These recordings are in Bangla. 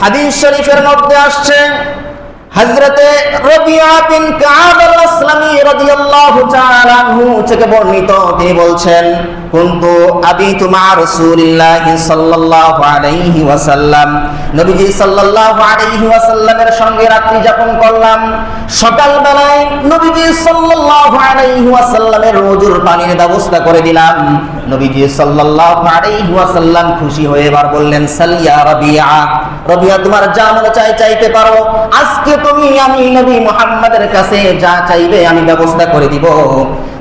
হাদিস শরীফের মধ্যে আসছে হযরতে রবিয়া বিন কাব আল-আসলামী রাদিয়াল্লাহু তাআলা আনহু থেকে বর্ণিত, তিনি বলছেন কুনতু আবিতু মা রাসূলিল্লাহি সাল্লাল্লাহু আলাইহি ওয়াসাল্লাম, নবীজি সাল্লাল্লাহু আলাইহি ওয়াসাল্লামের সঙ্গে রাত্রি যাপন করলাম। সকাল বেলায় নবীজি সাল্লাল্লাহু আলাইহি ওয়াসাল্লামের ওযুর পানির ব্যবস্থা করে দিলাম। নবীজি সাল্লাল্লাহু আলাইহি ওয়াসাল্লাম খুশি হয়ে এবার বললেন, সালিয়া রবিয়া, রবিয়া তোমার যা মনে চাই চাইতে পারো, আজকে তুমি আমি নবী মুহাম্মাদের কাছে যা চাইবে আমি ব্যবস্থা করে দিব।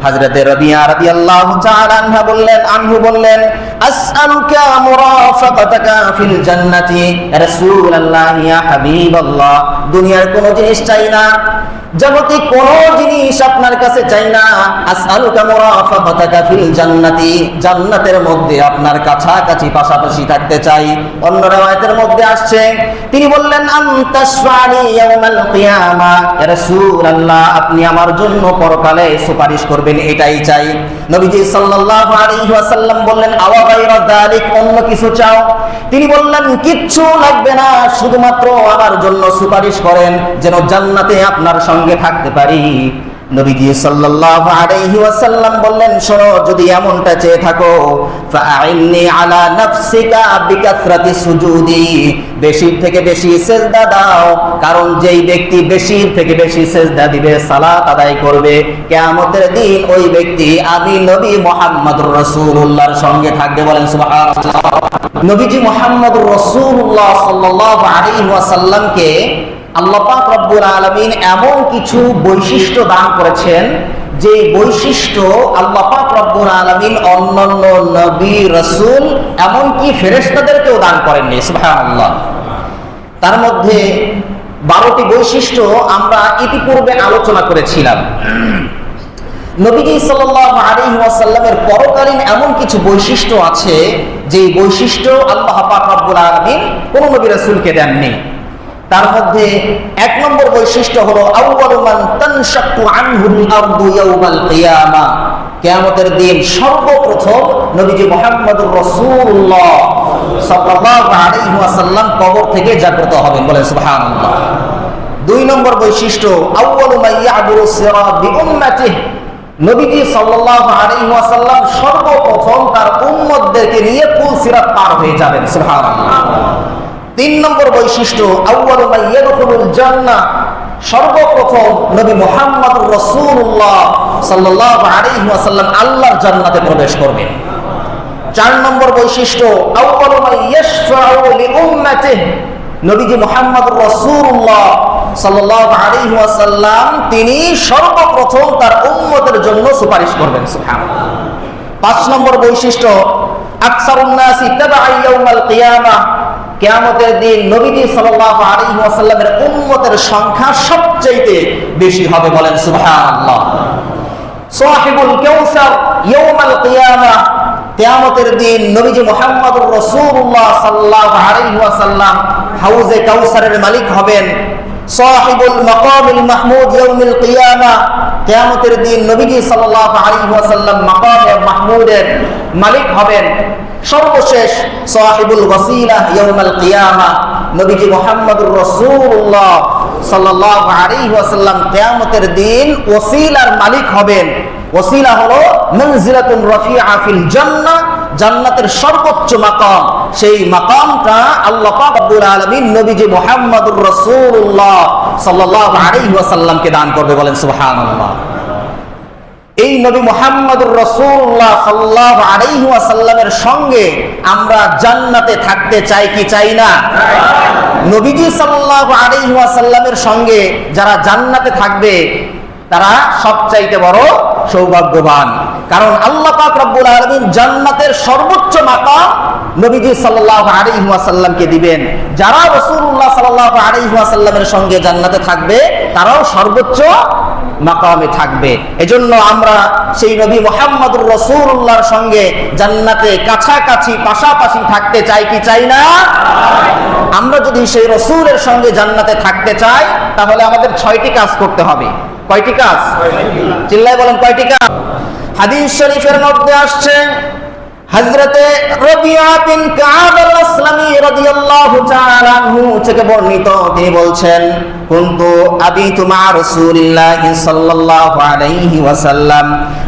হযরতে রবিয়া রাদিয়াল্লাহু তাআলা আনহু বললেন আসআলুকা মুরাফাকাতাকা ফিল জান্নাতি ইয়া রাসূলুল্লাহ ইয়া হাবিবাল্লাহ, দুনিয়ার কোনো জিনিস চাই না, জগতে কোনো জিনিস আপনার কাছে চাই না। আসআলুকা মুরাফাকাতাকা ফিল জান্নাতি, জান্নাতের মধ্যে আপনার কাছাকাছি পাশাপাশি থাকতে চাই। অন্য riwayat-এর মধ্যে আসছে তিনি বললেন আনতাশফানি ইয়াউমাল কিয়ামা, ইয়া রাসূলুল্লাহ আপনি আমার জন্য পরকালে সুপারিশ করবেন, এটাই চাই। নবীজি সাল্লাল্লাহু আলাইহি ওয়াসাল্লাম বললেন আওয়া গায়রা যালিক, অন্য কিছু চাও? তিনি বললেন কিচ্ছু লাগবে না, শুধুমাত্র আমার জন্য সুপারিশ করেন যেন জান্নাতে আপনার সঙ্গে থাকতে পারি। নবীজি সাল্লাল্লাহু আলাইহি ওয়াসাল্লাম বললেন শোনো, যদি এমনটা চেয়ে থাকো ফাআইননি আলা নাফসিকা বিকাসরাতি সুজুদি, বেশি থেকে বেশি সিজদা দাও, কারণ যেই ব্যক্তি বেশি থেকে বেশি সিজদা দিবে, সালাত আদায় করবে, কিয়ামতের দিন ওই ব্যক্তি আমি নবী মুহাম্মদুর রাসূলুল্লাহর সঙ্গে থাকবে। বলেন সুবহানাল্লাহ। নবীজি মুহাম্মদুর রাসূলুল্লাহ সাল্লাল্লাহু আলাইহি ওয়াসাল্লামকে আল্লাহ পাক রব্বুল আলামিন এমন কিছু বৈশিষ্ট্য দান করেছেন, যে বৈশিষ্ট্য আল্লাহ পাক রব্বুল আলামিন অন্যান্য নবী রাসূল এমনকি ফেরেশতাদেরকেও দান করেননি। সুবহানাল্লাহ। তার মধ্যে 12টি বৈশিষ্ট্য আমরা ইতিপূর্বে আলোচনা করেছিলাম। নবীজি সাল্লাল্লাহু আলাইহি ওয়াসাল্লামের পরকালীন এমন কিছু বৈশিষ্ট্য আছে, যে বৈশিষ্ট্য আল্লাহ পাক রব্বুল আলামিন কোন নবী রাসূলকে দেননি। তার মধ্যে 1 নম্বর বৈশিষ্ট্য হলো আউয়ালু মান তানশাক্কু আনহুল আরদু ইয়াউমাল কিয়ামা, কিয়ামতের দিন সর্বপ্রথম নবীজি মুহাম্মদুর রাসূলুল্লাহ সাল্লাল্লাহু আলাইহি ওয়াসাল্লাম কবর থেকে জাগ্রত হবেন। বলেন সুবহানাল্লাহ। 2 নম্বর বৈশিষ্ট্য আউয়ালু মান ইয়াবুরু সিরাত বিউম্মাতিহি, নবীজি সাল্লাল্লাহু আলাইহি ওয়াসাল্লাম সর্বপ্রথম তার উম্মতদেরকে নিয়ে পুল সিরাত পার হয়ে যাবেন। সুবহানাল্লাহ। 3 নম্বর বৈশিষ্ট্য আউয়ালু মান ইয়াদখুলুল জান্নাহ, সর্বপ্রথম নবী মুহাম্মদুর রাসূলুল্লাহ সাল্লাল্লাহু আলাইহি ওয়াসাল্লাম আল্লাহর জান্নাতে প্রবেশ করবেন। 4 নম্বর বৈশিষ্ট্য আউয়ালু মান ইয়াশফাউ লিউম্মাতিহি, নবীজি মুহাম্মদুর রাসূলুল্লাহ সাল্লাল্লাহু আলাইহি ওয়াসাল্লাম তিনি সর্বপ্রথম তার উম্মতের জন্য সুপারিশ করবেন। সুবহানাল্লাহ। 5 নম্বর বৈশিষ্ট্য আকসারুন নাসি তাবআ ইয়াউমাল কিয়ামাহ, কিয়ামতের দিন নবীজি সাল্লাল্লাহু আলাইহি ওয়াসাল্লামের উম্মতের সংখ্যা সবচেয়ে বেশি হবে। বলেন সুবহানাল্লাহ। সাহিবুল কাউসার ইয়াউমাল কিয়ামাহ, কিয়ামতের দিন নবীজি মুহাম্মদুর রাসূলুল্লাহ সাল্লাল্লাহু আলাইহি ওয়াসাল্লাম হাউজে কাউসারের মালিক হবেন। সাহিবুল মাকামিল মাহমুদ ইয়াউমিল কিয়ামাহ, কিয়ামতের দিন নবীজি সাল্লাল্লাহু আলাইহি ওয়াসাল্লাম মাকামে মাহমুদের মালিক হবেন। সর্বশেষ সাহিবুল ওয়াসিলা ইয়াউমাল কিয়ামাহ, নবীজি মুহাম্মদুর রাসূলুল্লাহ সাল্লাল্লাহু আলাইহি ওয়াসাল্লাম কিয়ামতের দিন ওসিলার মালিক হবেন। ওসিলা হলো মানজিলাতুন রাফিআ ফিল জান্নাহ, জান্নাতের সর্বোচ্চ মাকাম। সেই মাকামটা আল্লাহ পাক রব্বুল আলামিন নবীজি মুহাম্মদুর রাসূলুল্লাহ সাল্লাল্লাহু আলাইহি ওয়াসাল্লামকে দান করবে। বলেন সুবহানাল্লাহ। এই নবী মুহাম্মদুর রাসূলুল্লাহ সাল্লাল্লাহু আলাইহি ওয়াসাল্লামের সঙ্গে আমরা জান্নাতে থাকতে চাই কি চাই না? নবীজি সাল্লাল্লাহু আলাইহি ওয়াসাল্লামের সঙ্গে যারা জান্নাতে থাকবে তারা সবচাইতে বড় সৌভাগ্যবান, কারণ আল্লাহ পাক রব্বুল আলামিন জান্নাতের সর্বোচ্চ মাকাম নবীজি সাল্লাল্লাহু আলাইহি ওয়াসাল্লামকে দিবেন। যারা রাসূলুল্লাহ সাল্লাল্লাহু আলাইহি ওয়াসাল্লামের সঙ্গে জান্নাতে থাকবে তারাও সর্বোচ্চ মাকামে থাকবে। এজন্য আমরা সেই নবী মুহাম্মদুর রাসূলুল্লাহর সঙ্গে জান্নাতে কাছাকাছি পাশাপাশি থাকতে চাই কি চাই না? আমরা যদি সেই রাসূলের সঙ্গে জান্নাতে থাকতে চাই তাহলে আমাদের 6টি কাজ করতে হবে। কয়টি কাজ? চিল্লায় বলেন কয়টি কাজ? হাদিস শরীফের মধ্যে আসছে হযরতে রবিয়া বিন কাব আল-আসলামী রাদিয়াল্লাহু তাআলা আনহু থেকে বর্ণিত, তিনি বলছেন, কুনতু আবিতু মা রাসূলিল্লাহি সাল্লাল্লাহু আলাইহি ওয়াসাল্লাম,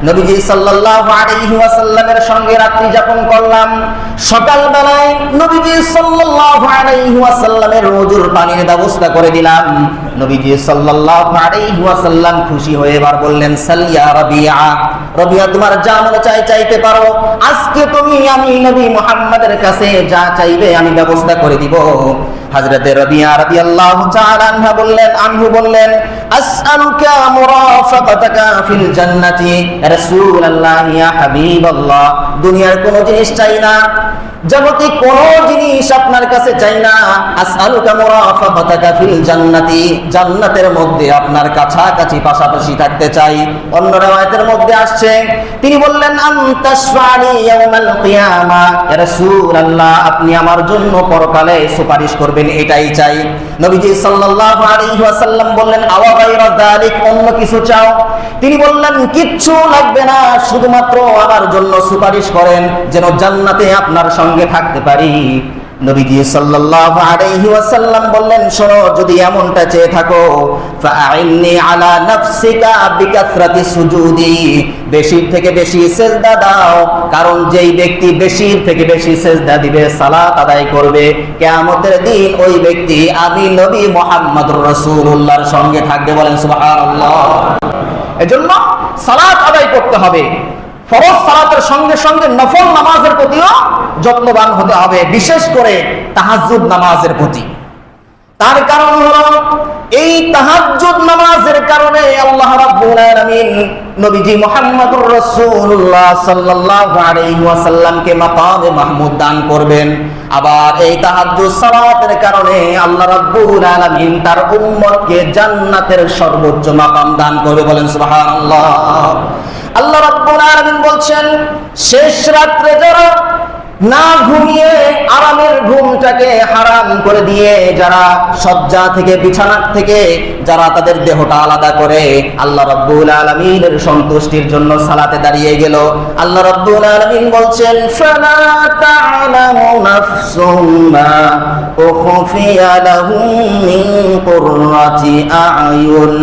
নবীজি সাল্লাল্লাহু আলাইহি ওয়াসাল্লামের সঙ্গে রাত্রি যাপন করলাম। সকাল বেলায় নবীজি সাল্লাল্লাহু আলাইহি ওয়াসাল্লামের ওযুর পানির ব্যবস্থা করে দিলাম। নবীজি সাল্লাল্লাহু আলাইহি ওয়াসাল্লাম খুশি হয়ে এবার বললেন, সালিয়া রবিয়া, রবিয়া তোমার যা মনে চাই চাইতে পারো, আজকে তুমি আমি নবী মুহাম্মাদের কাছে যা চাইবে আমি ব্যবস্থা করে দিব। হযরতে রবিয়া রাদিয়াল্লাহু তাআলা আনহু বললেন, আসআলুকা মুরাফাকাতাকা ফিল জান্নাতি রাসূলুল্লাহ ইয়া হাবিবাল্লাহ, দুনিয়ার কোনো জিনিস চাই না, জাগতিক কোনো জিনিস আপনার কাছে চাই না। আসআলুকা মুরাফাকাতাকা ফিল জান্নাতি, জান্নাতের মধ্যে আপনার কাছাকাছি পাশাপাশি থাকতে চাই। অন্য riwayat-এর মধ্যে আসছে, তিনি বললেন, আনতাশফানি ইয়াউমাল কিয়ামা, ইয়া রাসূলুল্লাহ আপনি আমার জন্য পরকালে সুপারিশ করবেন, এটাই চাই। নবীজি সাল্লাল্লাহু আলাইহি ওয়াসাল্লাম বললেন, আওয়া গায়রা যালিক, অন্য কিছু চাও? তিনি বললেন, কিচ্ছু লাগবে না, শুধুমাত্র আমার জন্য সুপারিশ করেন যেন জান্নাতে আপনার সঙ্গে থাকতে পারি। নবীজি সাল্লাল্লাহু আলাইহি ওয়াসাল্লাম বললেন, শোনো, যদি এমনটা চেয়ে থাকো, ফাআইন্নি আলা নাফসিকা বিকাসরাতি সুজুদি, বেশি থেকে বেশি সিজদা দাও, কারণ যেই ব্যক্তি বেশি থেকে বেশি সিজদা দিবে, সালাত আদায় করবে, কিয়ামতের দিন ওই ব্যক্তি আমি নবী মুহাম্মদুর রাসূলুল্লাহর সঙ্গে থাকবে। বলেন সুবহানাল্লাহ। এজন্য সালাত আদায় করতে হবে। ফরজ সালাতের সঙ্গে সঙ্গে নফল নামাজের প্রতিও যত্নবান হতে হবে, বিশেষ করে তাহাজ্জুদ নামাজের প্রতি। তার কারণ হলো, এই তাহাজ্জুদ নামাজের কারণে আল্লাহ রাব্বুল আলামিন নবীজি মুহাম্মদুর রাসূলুল্লাহ সাল্লাল্লাহু আলাইহি ওয়াসাল্লামকে মাকামে মাহমুদ দান করবেন। আবার এই তাহাজ্জুদ সালাতের কারণে আল্লাহ রাব্বুল আলামিন তার উম্মতকে জান্নাতের সর্বোচ্চ মাকাম দান করবে। বলেন সুবহানাল্লাহ। আল্লাহ রাব্বুল আলামিন বলছেন, শেষ রাত্রে যারা না ঘুমিয়ে আরামের ঘুমটাকে হারাম করে দিয়ে, যারা শয্যা থেকে বিছানা থেকে যারা তাদের দেহটা আলাদা করে আল্লাহ রাব্বুল আলামিনের সন্তুষ্টির জন্য সালাতে দাঁড়িয়ে গেল, আল্লাহ রাব্বুল আলামিন বলছেন, ফালা তা'লামু নাফসুম মা উখফিয়া লাহুম মিন কুররাতি আ'য়ুন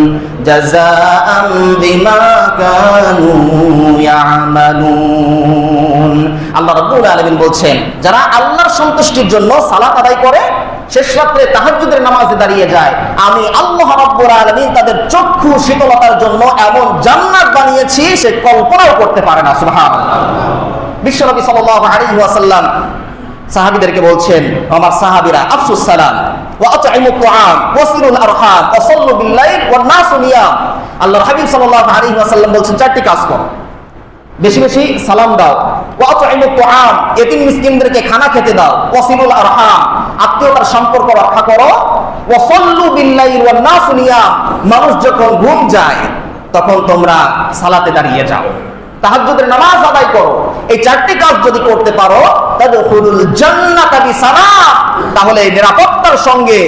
জাযাআন বিমা কানু ইয়ামালুন। আল্লাহ রাব্বুল আলামিন বলছেন, যারা আল্লাহর সন্তুষ্টির জন্য সালাত আদায় করে, শেষ রাত্রে তাহাজ্জুদের নামাজে দাঁড়িয়ে যায়, আমি আল্লাহ রাব্বুল আলামিন তাদের চক্ষু শীতলতার জন্য এমন জান্নাত বানিয়েছি সে কল্পনাও করতে পারে না। সুবহানাল্লাহ। বিশ্বনবী সাল্লাল্লাহু আলাইহি ওয়াসাল্লাম সাহাবীদেরকে বলছেন, আমার সাহাবীরা, আফসুস সালাম ওয়া আত'ইমুত তুআম ওয়াসিলুল আরহাম ওয়া সাল্লু বিল লাইল ওয়ান নাসু নিয়াম। আল্লাহর হাবিব সাল্লাল্লাহু আলাইহি ওয়াসাল্লাম বলছেন, চারটি কাজ করো, বেশি বেশি সালাম দাও, ওয়া আত'ইমুত তুআম এতিম মিসকিনদেরকে খানা খেতে দাও, ওয়াসিলুল আরহাম আত্মীয়তার সম্পর্ক রক্ষা করো, ওয়া সাল্লু বিল লাইল ওয়ান নাসু নিয়াম মানুষ যখন ঘুম যায় তখন তোমরা সালাতে দাঁড়িয়ে যাও, তাহাজ্জুদের নামাজ আদায় করো। এই চারটি কাজ যদি করতে পারো, তাদখুলুল জান্নাতা বিসালাম, তাহলে নিরাপত্তার সঙ্গে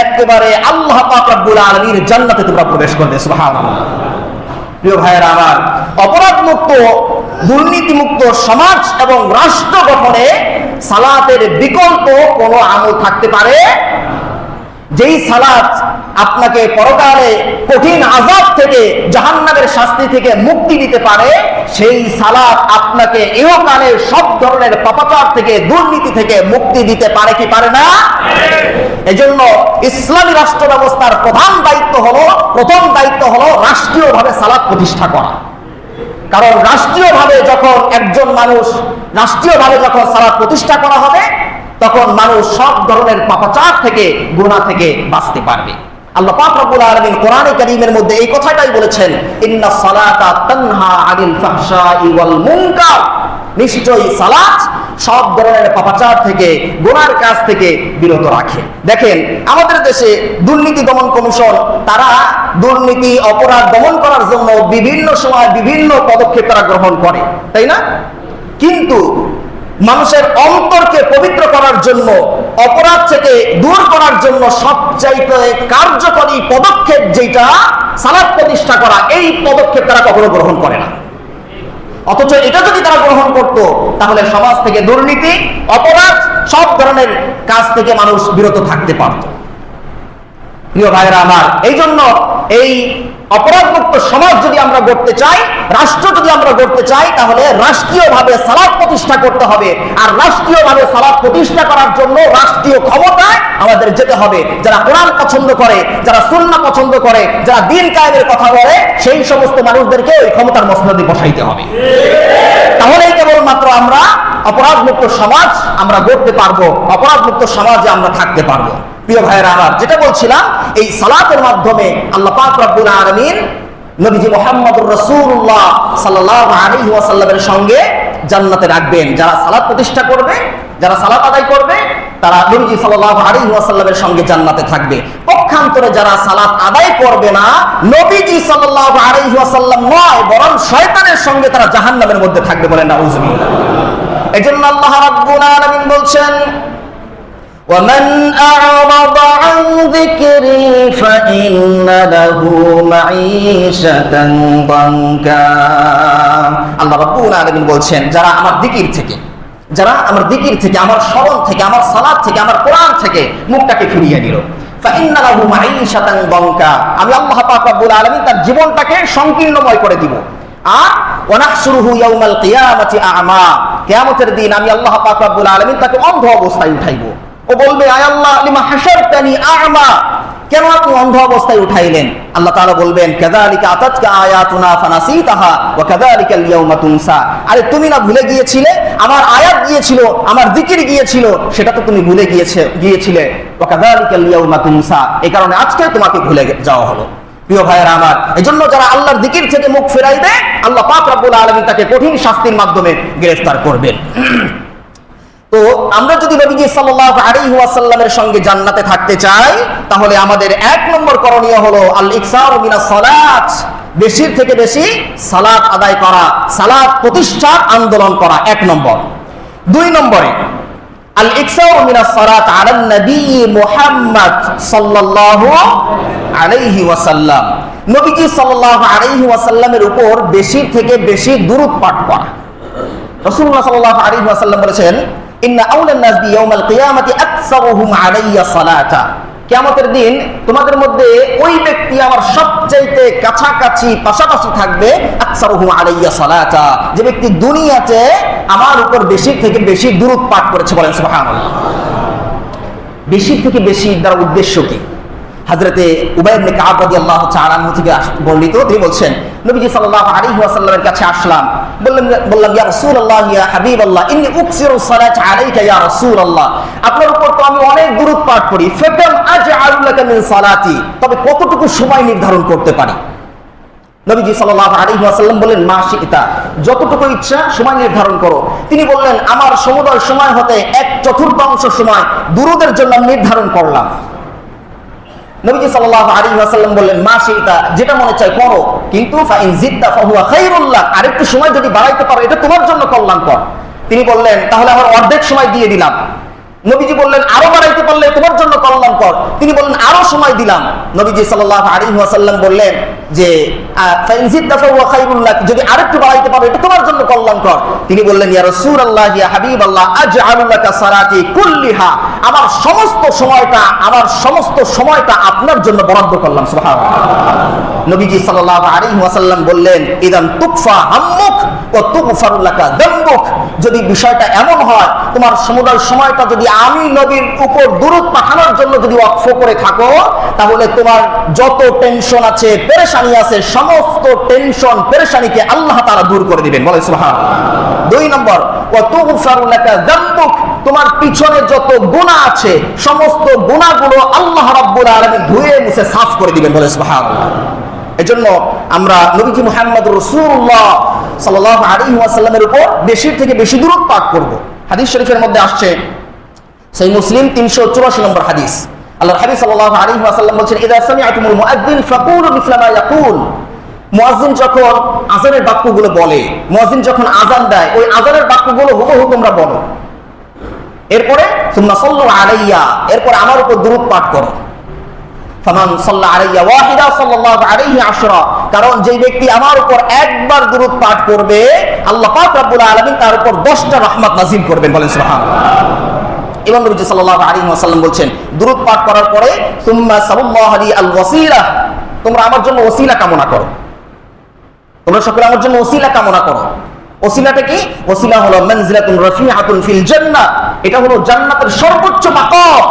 একেবারে আল্লাহ পাক রব্বুল আলামিনের জান্নাতে তোমরা প্রবেশ করবে। সুবহানাল্লাহ। প্রিয় ভাইয়েরা আমার, অপরাধ মুক্ত, দুর্নীতি মুক্ত সমাজ এবং রাষ্ট্র গঠনে সালাতের বিকল্প কোনো আমল থাকতে পারে? যেই সালাত আপনাকে পরকালে কঠিন আযাব থেকে, জাহান্নামের শাস্তি থেকে মুক্তি দিতে পারে, সেই সালাত আপনাকে ইহকালে সব ধরনের পাপাচার থেকে, দুর্নীতি থেকে মুক্তি দিতে পারে কি পারে না? এজন্য ইসলামী রাষ্ট্র ব্যবস্থার প্রথম দায়িত্ব হলো রাষ্ট্রীয়ভাবে সালাত প্রতিষ্ঠা করা। কারণ রাষ্ট্রীয়ভাবে যখন একজন মানুষ রাষ্ট্রীয়ভাবে যখন সালাত প্রতিষ্ঠা করা হবে, তখন মানুষ সব ধরনের পাপাচার থেকে, গুনাহ থেকে বাঁচতে পারবে। আল্লাহ পাক রব্বুল আলামিন কোরআনে কারীমের মধ্যে এই কথাটাই বলেছেন, ইন্নাস সালাতা তানহা আনিল ফাহশাই ওয়াল মুনকার, নিশ্চয়ই সালাত সব ধরনের পাপাচার থেকে, গুনার কাজ থেকে বিরত রাখে। দেখেন, আমাদের দেশে দুর্নীতি দমন কমিশন, তারা দুর্নীতি অপরাধ দমন করার জন্য বিভিন্ন সময় বিভিন্ন পদক্ষেপ তারা গ্রহণ করে, তাই না? কিন্তু মানুষের অন্তরকে পবিত্র করার জন্য, অপরাধ থেকে দূর করার জন্য সবচাইতে কার্যকরী পদক্ষেপ যেটা সালাত প্রতিষ্ঠা করা, এই পদক্ষেপ তারা কখনো গ্রহণ করে না। অথচ এটা যদি তারা গ্রহণ করত, তাহলে সমাজ থেকে দুর্নীতি, অপরাধ, সব ধরনের কাজ থেকে মানুষ বিরত থাকতে পারত। প্রিয় ভাইরা আমার, এই জন্য এই অপরাধমুক্ত সমাজ যদি আমরা গড়তে চাই, রাষ্ট্র যদি আমরা গড়তে চাই, তাহলে রাষ্ট্রীয়ভাবে সালাত প্রতিষ্ঠা করতে হবে। আর রাষ্ট্রীয়ভাবে সালাত প্রতিষ্ঠা করার জন্য রাষ্ট্রীয় ক্ষমতায় আমাদের যেতে হবে। যারা কোরআন পছন্দ করে, যারা সুন্নাহ পছন্দ করে, যারা দ্বীন কায়েমের কথা বলে, সেই সমস্ত মানুষদেরকে ওই ক্ষমতার মসনদে বসাইতে হবে। তাহলেই কেবলমাত্র আমরা অপরাধমুক্ত সমাজ আমরা গড়তে পারবো, অপরাধমুক্ত সমাজে আমরা থাকতে পারবো। প্রিয় ভাইয়েরা আমার, যেটা বলছিলাম, এই সালাতের মাধ্যমে আল্লাহ পাক রব্বুল আলামিন নবীজি মুহাম্মদুর রাসূলুল্লাহ সাল্লাল্লাহু আলাইহি ওয়াসাল্লামের সঙ্গে জান্নাতে রাখবেন। যারা সালাত প্রতিষ্ঠা করবে, যারা সালাত আদায় করবে, তারা নবীজি সাল্লাল্লাহু আলাইহি ওয়াসাল্লামের সঙ্গে জান্নাতে থাকবে। পক্ষান্তরে যারা সালাত আদায় করবে না, নবীজি সাল্লাল্লাহু আলাইহি ওয়াসাল্লাম নয়, বরং শয়তানের সঙ্গে তারা জাহান্নামের মধ্যে থাকবে, বলেন নাউযুবিল্লাহ। এজন্য আল্লাহ রাব্বুল আলামিন বলছেন, ومن أعرض عن ذكري فإن له معيشة ضنكا। আল্লাহ রাব্বুল আলামিন বলছেন, যারা আমার জিকির থেকে, আমার স্মরণ থেকে, আমার সালাত থেকে, আমার কোরআন থেকে মুখটাকে ফিরিয়ে নিল, فإن له معيشة ضنكا, আমি আল্লাহ পাক রব্বুল আলামিন তার জীবনটাকে সংকীর্ণময় করে দিব। আর ওয়ানাহশুরুহু ইয়াউমাল কিয়ামাতি আ'মা, কিয়ামতের দিন আমি আল্লাহ পাক রব্বুল আলামিন তাকে অন্ধ অবস্থায় উঠাইব। ও বলবে, আয় আল্লাহ, লিমা হাশারতানি আ'মা, কেন আপনি অন্ধ অবস্থায় উঠাইলেন? আল্লাহ তাআলা বলবেন, কাযালিকা আতাতকা আয়াতুনা ফানাসিতাহা ওয়া কাযালিকাল ইয়াউমা তুনসা। আরে তুমি না ভুলে গিয়েছিলে, আমার আয়াত গিয়েছিল, আমার জিকির গিয়েছিল, সেটা তো তুমি ভুলে গিয়েছিলে। ওয়া কাযালিকাল ইয়াউমা তুনসা, এই কারণে আজকে তোমাকে ভুলে যাওয়া হলো। প্রিয় ভাইয়েরা আমার, এজন্য যারা আল্লাহর জিকির থেকে মুখ ফেরাইবে, আল্লাহ পাক রব্বুল আলামিন তাকে কঠিন শাস্তির মাধ্যমে গ্রেফতার করবেন। তো আমরা যদি নবীজি সাল্লাল্লাহু আলাইহি ওয়াসাল্লামের সঙ্গে জান্নাতে থাকতে চাই, তাহলে আমাদের এক নম্বর করণীয় হলো আল ইকসারু মিনাস সালাত, বেশি থেকে বেশি সালাত আদায় করা, সালাত প্রতিষ্ঠার আন্দোলন করা, এক নম্বর। দুই নম্বরে আল ইকসারু মিনাস সালাত আলা নবী মুহাম্মদ সাল্লাল্লাহু আলাইহি ওয়াসাল্লাম, নবীজি সাল্লাল্লাহু আলাইহি ওয়াসাল্লামের উপর বেশি থেকে বেশি দুরূদ পাঠ করা। রাসূলুল্লাহ সাল্লাল্লাহু আলাইহি ওয়াসাল্লাম বলেছেন, ইন্না আউলান নাস বি ইয়াউমাল কিয়ামাতি আকসারুহুম আলাইয়া সালাতা, কিয়ামতের দিন তোমাদের মধ্যে ওই ব্যক্তি আমার সবচেয়ে কাছাকাছি পাশাপাশি থাকবে, আকসারুহুম আলাইয়া সালাতা, যে ব্যক্তি দুনিয়াতে আমার উপর বেশি থেকে বেশি দুরূদ পাঠ করেছে, বলেন সুবহানাল্লাহ। বেশি থেকে বেশি দ্বারা উদ্দেশ্য কি? হযরতে উবাই ইবনে কাব রাদিয়াল্লাহু তাআলা আনহু থেকে বর্ণিত, তিনি বলছেন, নবীজি সাল্লাল্লাহু আলাইহি ওয়াসাল্লামের কাছে আসলাম, বললাম, ইয়া রাসূলুল্লাহ, ইয়া হাবিবাল্লাহ, ইন্নী উকসিরু সালাত আলাইকা ইয়া রাসূলুল্লাহ, আপনার উপর তো আমি অনেক দুরূদ পাঠ করি, ফাকাম আজআলু লাকা মিন সালাতি, তবে কতটুকু সময় নির্ধারণ করতে পারি? নবীজি সাল্লাল্লাহু আলাইহি ওয়াসাল্লাম বললেন, মা শি'তা, যতটুকু ইচ্ছা সময় নির্ধারণ করো। তিনি বললেন, আমার সমুদয় সময় হতে 1/4 সময় দুরূদের জন্য নির্ধারণ করলাম। নবীজি সাল্লাল্লাহু আলাইহি ওয়াসাল্লাম বললেন, মা শি'তা, যেটা মনে চায় করো, কিন্তু ফাইন জিদতা ফাহুয়া খায়রুল লাক, আরেকটু সময় যদি বাড়াইতে পারো এটা তোমার জন্য কল্যাণকর। তিনি বললেন, তাহলে আমার অর্ধেক সময় দিয়ে দিলাম। নবীজি বললেন, আরো বাড়াইতে পারলে তোমার জন্য কল্যাণকর। তিনি বললেন, আরো সময় দিলাম। নবীজি সাল্লাল্লাহু আলাইহি ওয়াসাল্লাম বললেন যে ফাইন জিদতা ফাহুয়া খায়রুল লাক, যদি আরেকটু বাড়াইতে পারো এটা তোমার জন্য কল্যাণকর। তিনি বললেন, ইয়া রাসূলুল্লাহ, ইয়া হাবিবাল্লাহ, আজআলু লাকা সালাতি কুল্লিহা, আমার সমস্ত সময়টা আপনার জন্য বরাদ্দ করলাম। সুবহানাল্লাহ। নবীজি সাল্লাল্লাহু আলাইহি ওয়াসাল্লাম বললেন, ইদান তুকফা হাম্মুক ওয়া তুগফারু লাকা যামবুক, যদি বিষয়টা এমন হয়, তোমার সমুদয় সময়টা যদি আমি নবীর উপর দুরূদ পাঠানোর জন্য যদি ওয়াকফ করে থাকো, তাহলে তোমার যত টেনশন আছে, পেরেশানি আছে, সমস্ত টেনশন পেরেশানিকে আল্লাহ তাআলা দূর করে দিবেন, বলে সুবহানাল্লাহ। দুই নম্বর, ওয়া তুগফারু লাকা যামবুক, তোমার পিছনে যত গুনাহ আছে সমস্ত গুনাহগুলো আল্লাহ রাব্বুল আলামিন ধুয়ে মুছে সাফ করে দিবেন, বলে সুবহানাল্লাহ। এজন্য আমরা নবীজি মুহাম্মদুর রাসূলুল্লাহ সাল্লাল্লাহু আলাইহি ওয়াসাল্লামের উপর বেশি থেকে বেশি দুরূদ পাঠ করব। হাদিস শরীফের মধ্যে আসছে, সহিহ মুসলিম 384 নম্বর হাদিস, আল্লাহর হাবিব সাল্লাল্লাহু আলাইহি ওয়াসাল্লাম বলেছেন, ইযা সামি'তুমুল মুআদ্দিন ফাকুলু মিসলা মা ইয়াকুল, মুয়াজ্জিন যখন আযানের বাক্যগুলো বলে, মুয়াজ্জিন যখন আযান দেয়, ওই আযানের বাক্যগুলো হুবহু তোমরা বলো। এরপরে সুম্মা সাল্লু আলাইয়া, এরপর আমার উপর দুরূদ পাঠ করো। ফামান সাল্লা আলাইয়া ওয়াহিদা সাল্লাল্লাহু আলাইহি আশরা, কারণ যেই ব্যক্তি আমার উপর একবার দুরূদ পাঠ করবে আল্লাহ পাক রব্বুল আলামিন তার উপর 10টা রহমত নাযিল করবেন, বলেন সুবহানাল্লাহ। ইমাম নবী সাল্লাল্লাহু আলাইহি ওয়াসাল্লাম বলছেন দুরূদ পাঠ করার পরে সুম্মা সাল্লাল্লাহু আলাইহি আল ওয়াসিলা, তোমরা আমার জন্য ওসিলা কামনা করো, তোমরা সকলে আমার জন্য ওসিলা কামনা করো। ওসিলাটা কি? ওসিলা হলো মানজিলাতুন রাফিআতুন ফিল জান্নাহ, এটা হলো জান্নাতের সর্বোচ্চ মাকাম।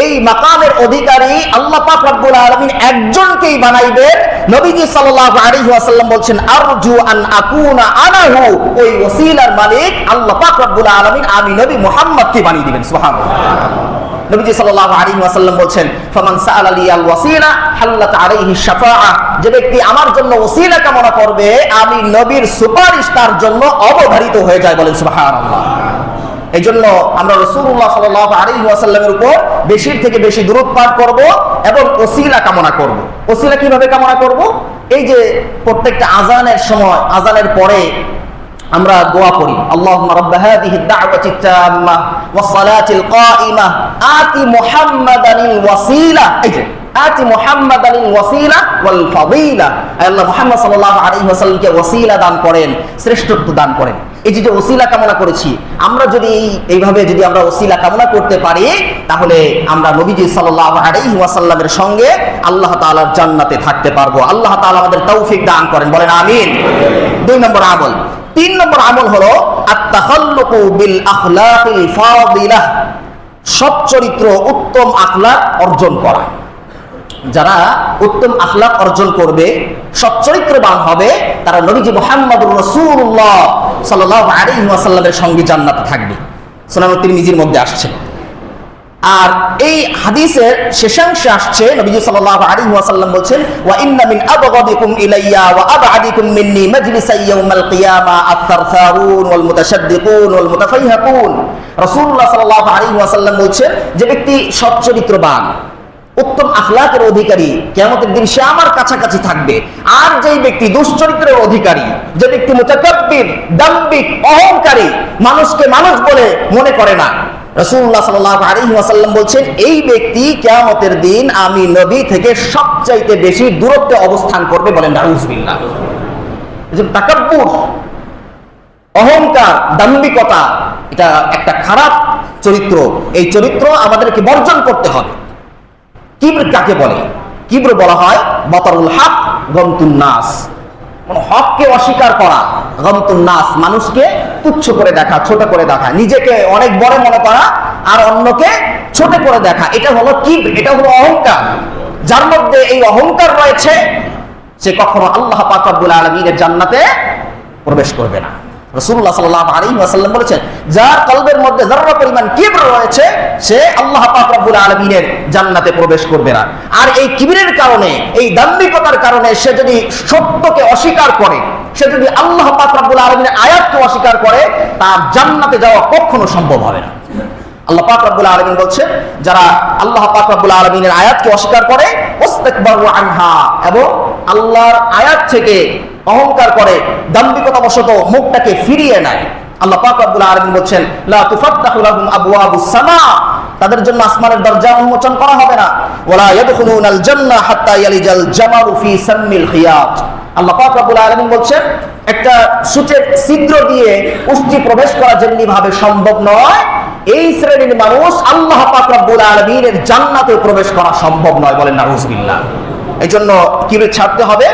এই মাকামের অধিকারী আল্লাহ পাক রব্বুল আলামিন একজনকেই বানাইবেন। নবীজি সাল্লাল্লাহু আলাইহি ওয়াসাল্লাম বলছেন আরজু আন আকুনা আনাহু, ওই ওসিলার মালিক আল্লাহ পাক রব্বুল আলামিন আমি নবী মুহাম্মদকে বানিয়ে দিবেন, সুবহানাল্লাহ। নবীজি সাল্লাল্লাহু আলাইহি ওয়াসাল্লাম বলছেন ফামান সাআলা লিয়াল ওয়াসিলা হাল্লাত আলাইহি শাফাআ, যে ব্যক্তি আমার জন্য ওসিলা কামনা করবে আমি নবীর সুপারিশ তার জন্য অবধারিত হয়ে যায়, বলেন সুবহানাল্লাহ। এই জন্য আমরা রাসূলুল্লাহ সাল্লাল্লাহু আলাইহি ওয়াসাল্লামের উপর বেশি থেকে বেশি দুরূদ পাঠ করব এবং ওসিলা কামনা করব। ওসিলা কিভাবে কামনা করব? এই যে প্রত্যেকটা আযানের সময়, আযানের পরে আমরা দোয়া করি আল্লাহুম্মা রাব্বা হাযিহিদ দা'ওয়াতিত তাম্মাহ ওয়াস সালাতিল কাইমাহ আতি মুহাম্মাদানিল ওয়াসিলা, এই যে আতি মুহাম্মাদানিল ওয়াসিলা ওয়াল ফাদিলা, আল্লাহ মুহাম্মদ সাল্লাল্লাহু আলাইহি ওয়াসাল্লামকে ওয়াসিলা দান করেন, শ্রেষ্ঠত্ব দান করেন। এই যে ওসিলা কামনা করেছি, আমরা যদি এইভাবে যদি আমরা ওসিলা কামনা করতে পারি তাহলে আমরা নবীজি সাল্লাল্লাহু আলাইহি ওয়াসাল্লামের সঙ্গে আল্লাহ তাআলার জান্নাতে থাকতে পারবো। আল্লাহ তাআলা আমাদের তৌফিক দান করেন, বলেন আমিন। 2 নম্বর আমল। 3 নম্বর আমল হলো আত-তাখাল্লুকু বিল আখলাকিল ফাদিলাহ, সৎ চরিত্র, উত্তম আখলাক অর্জন করা। যারা উত্তম আখলাক অর্জন করবে, সৎ চরিত্রবান হবে, তারা নবীজি মুহাম্মদুর রাসূলুল্লাহ সাল্লাল্লাহু আলাইহি ওয়াসাল্লামের সঙ্গে জান্নাতে থাকবে। সুনান তিরমিজির মধ্যে আসছে। আর এই হাদিসের শেষাংশে আসছে নবীজি সাল্লাল্লাহু আলাইহি ওয়াসাল্লাম বলছেন ওয়া ইন্না মিন আবগাদিকুম ইলাইয়া ওয়া আবআদিকুম মিন্নি মাজলিসাই ইয়াউমাল কিয়ামা আত-তারসারুন ওয়াল মুতাশাদ্দিকুন ওয়াল মুতাফাইহাকুন। রাসূলুল্লাহ সাল্লাল্লাহু আলাইহি ওয়াসাল্লাম বলছেন যে ব্যক্তি সৎ চরিত্রবান, উত্তম আখলাকের অধিকারী, কিয়ামতের দিন সে আমার কাছাকাছি থাকবে। আর যেই ব্যক্তি দুশ্চরিত্রের অধিকারী, যে ব্যক্তি মুতাকাব্বির, দাম্ভিক, অহংকারী, মানুষকে মানুষ বলে মনে করে না, রাসূলুল্লাহ সাল্লাল্লাহু আলাইহি ওয়াসাল্লাম বলছেন এই ব্যক্তি কিয়ামতের দিন আমি নবী থেকে সবচাইতে বেশি দূরত্বে অবস্থান করবে, বলেন নাউযুবিল্লাহ। এই যে তাকাব্বুর, অহংকার, দাম্ভিকতা, এটা একটা খারাপ চরিত্র। এই চরিত্র আমাদেরকে বর্জন করতে হবে। কিবর কাকে বলে? কিবর বলা হয় বাতারুল হক গমতুন নাস, হককে অস্বীকার করা, গমতুন নাস মানুষকে তুচ্ছ করে দেখা, ছোট করে দেখা, নিজেকে অনেক বড় মনে করা আর অন্যকে ছোট করে দেখা, এটা হলো কিবর, এটা হলো অহংকার। যার মধ্যে এই অহংকার রয়েছে সে কখনো আল্লাহ পাক রব্বুল আলামিনের জান্নাতে প্রবেশ করবে না। রাসূলুল্লাহ সাল্লাল্লাহু আলাইহি ওয়াসাল্লাম বলেছেন যার কলবের মধ্যে যারা পরিমাণ কিবর রয়েছে সে আল্লাহ পাক রব্বুল আলামিনের জান্নাতে প্রবেশ করবে না। আর এই কিবরের কারণে, এই দাম্ভিকতার কারণে সে যদি সত্যকে অস্বীকার করে, সে যদি আল্লাহ পাক রব্বুল আলামিনের আয়াতকে অস্বীকার করে, তার জান্নাতে যাওয়া কখনো সম্ভব হবে না। আল্লাহ পাক রব্বুল আলামিন বলছেন যারা আল্লাহ পাক রব্বুল আলামিনের আয়াতকে অস্বীকার করে ওয়াস্তাকবারু আনহা, এবং আল্লাহর আয়াত থেকে অহংকার করে, দাম্ভিকতা বশত মুখটাকে ফিরিয়ে নেয়, আল্লাহ পাক রব্বুল আলামিন বলছেন লা তুফাত্তাহু লাহুম আবওয়াবুস সামা, তাদের জন্য আসমানের দরজা উন্মোচন করা হবে না। ওয়ালা ইয়াদখুলুনাল জান্নাহ হাত্তা ইয়ালিজাল জামালু ফি সাম্মিল খিয়াত। আল্লাহ পাক রব্বুল আলামিন বলছেন একটা সূচের ছিদ্র দিয়ে উষ্টি প্রবেশ করা যেমনি ভাবে সম্ভব নয়, এই শ্রেণীর মানুষ আল্লাহ পাক রব্বুল আলামিনের জান্নাতে প্রবেশ করা সম্ভব নয়, বলেন নাউযুবিল্লাহ। এই জন্য কিবর ছাড়তে হবে,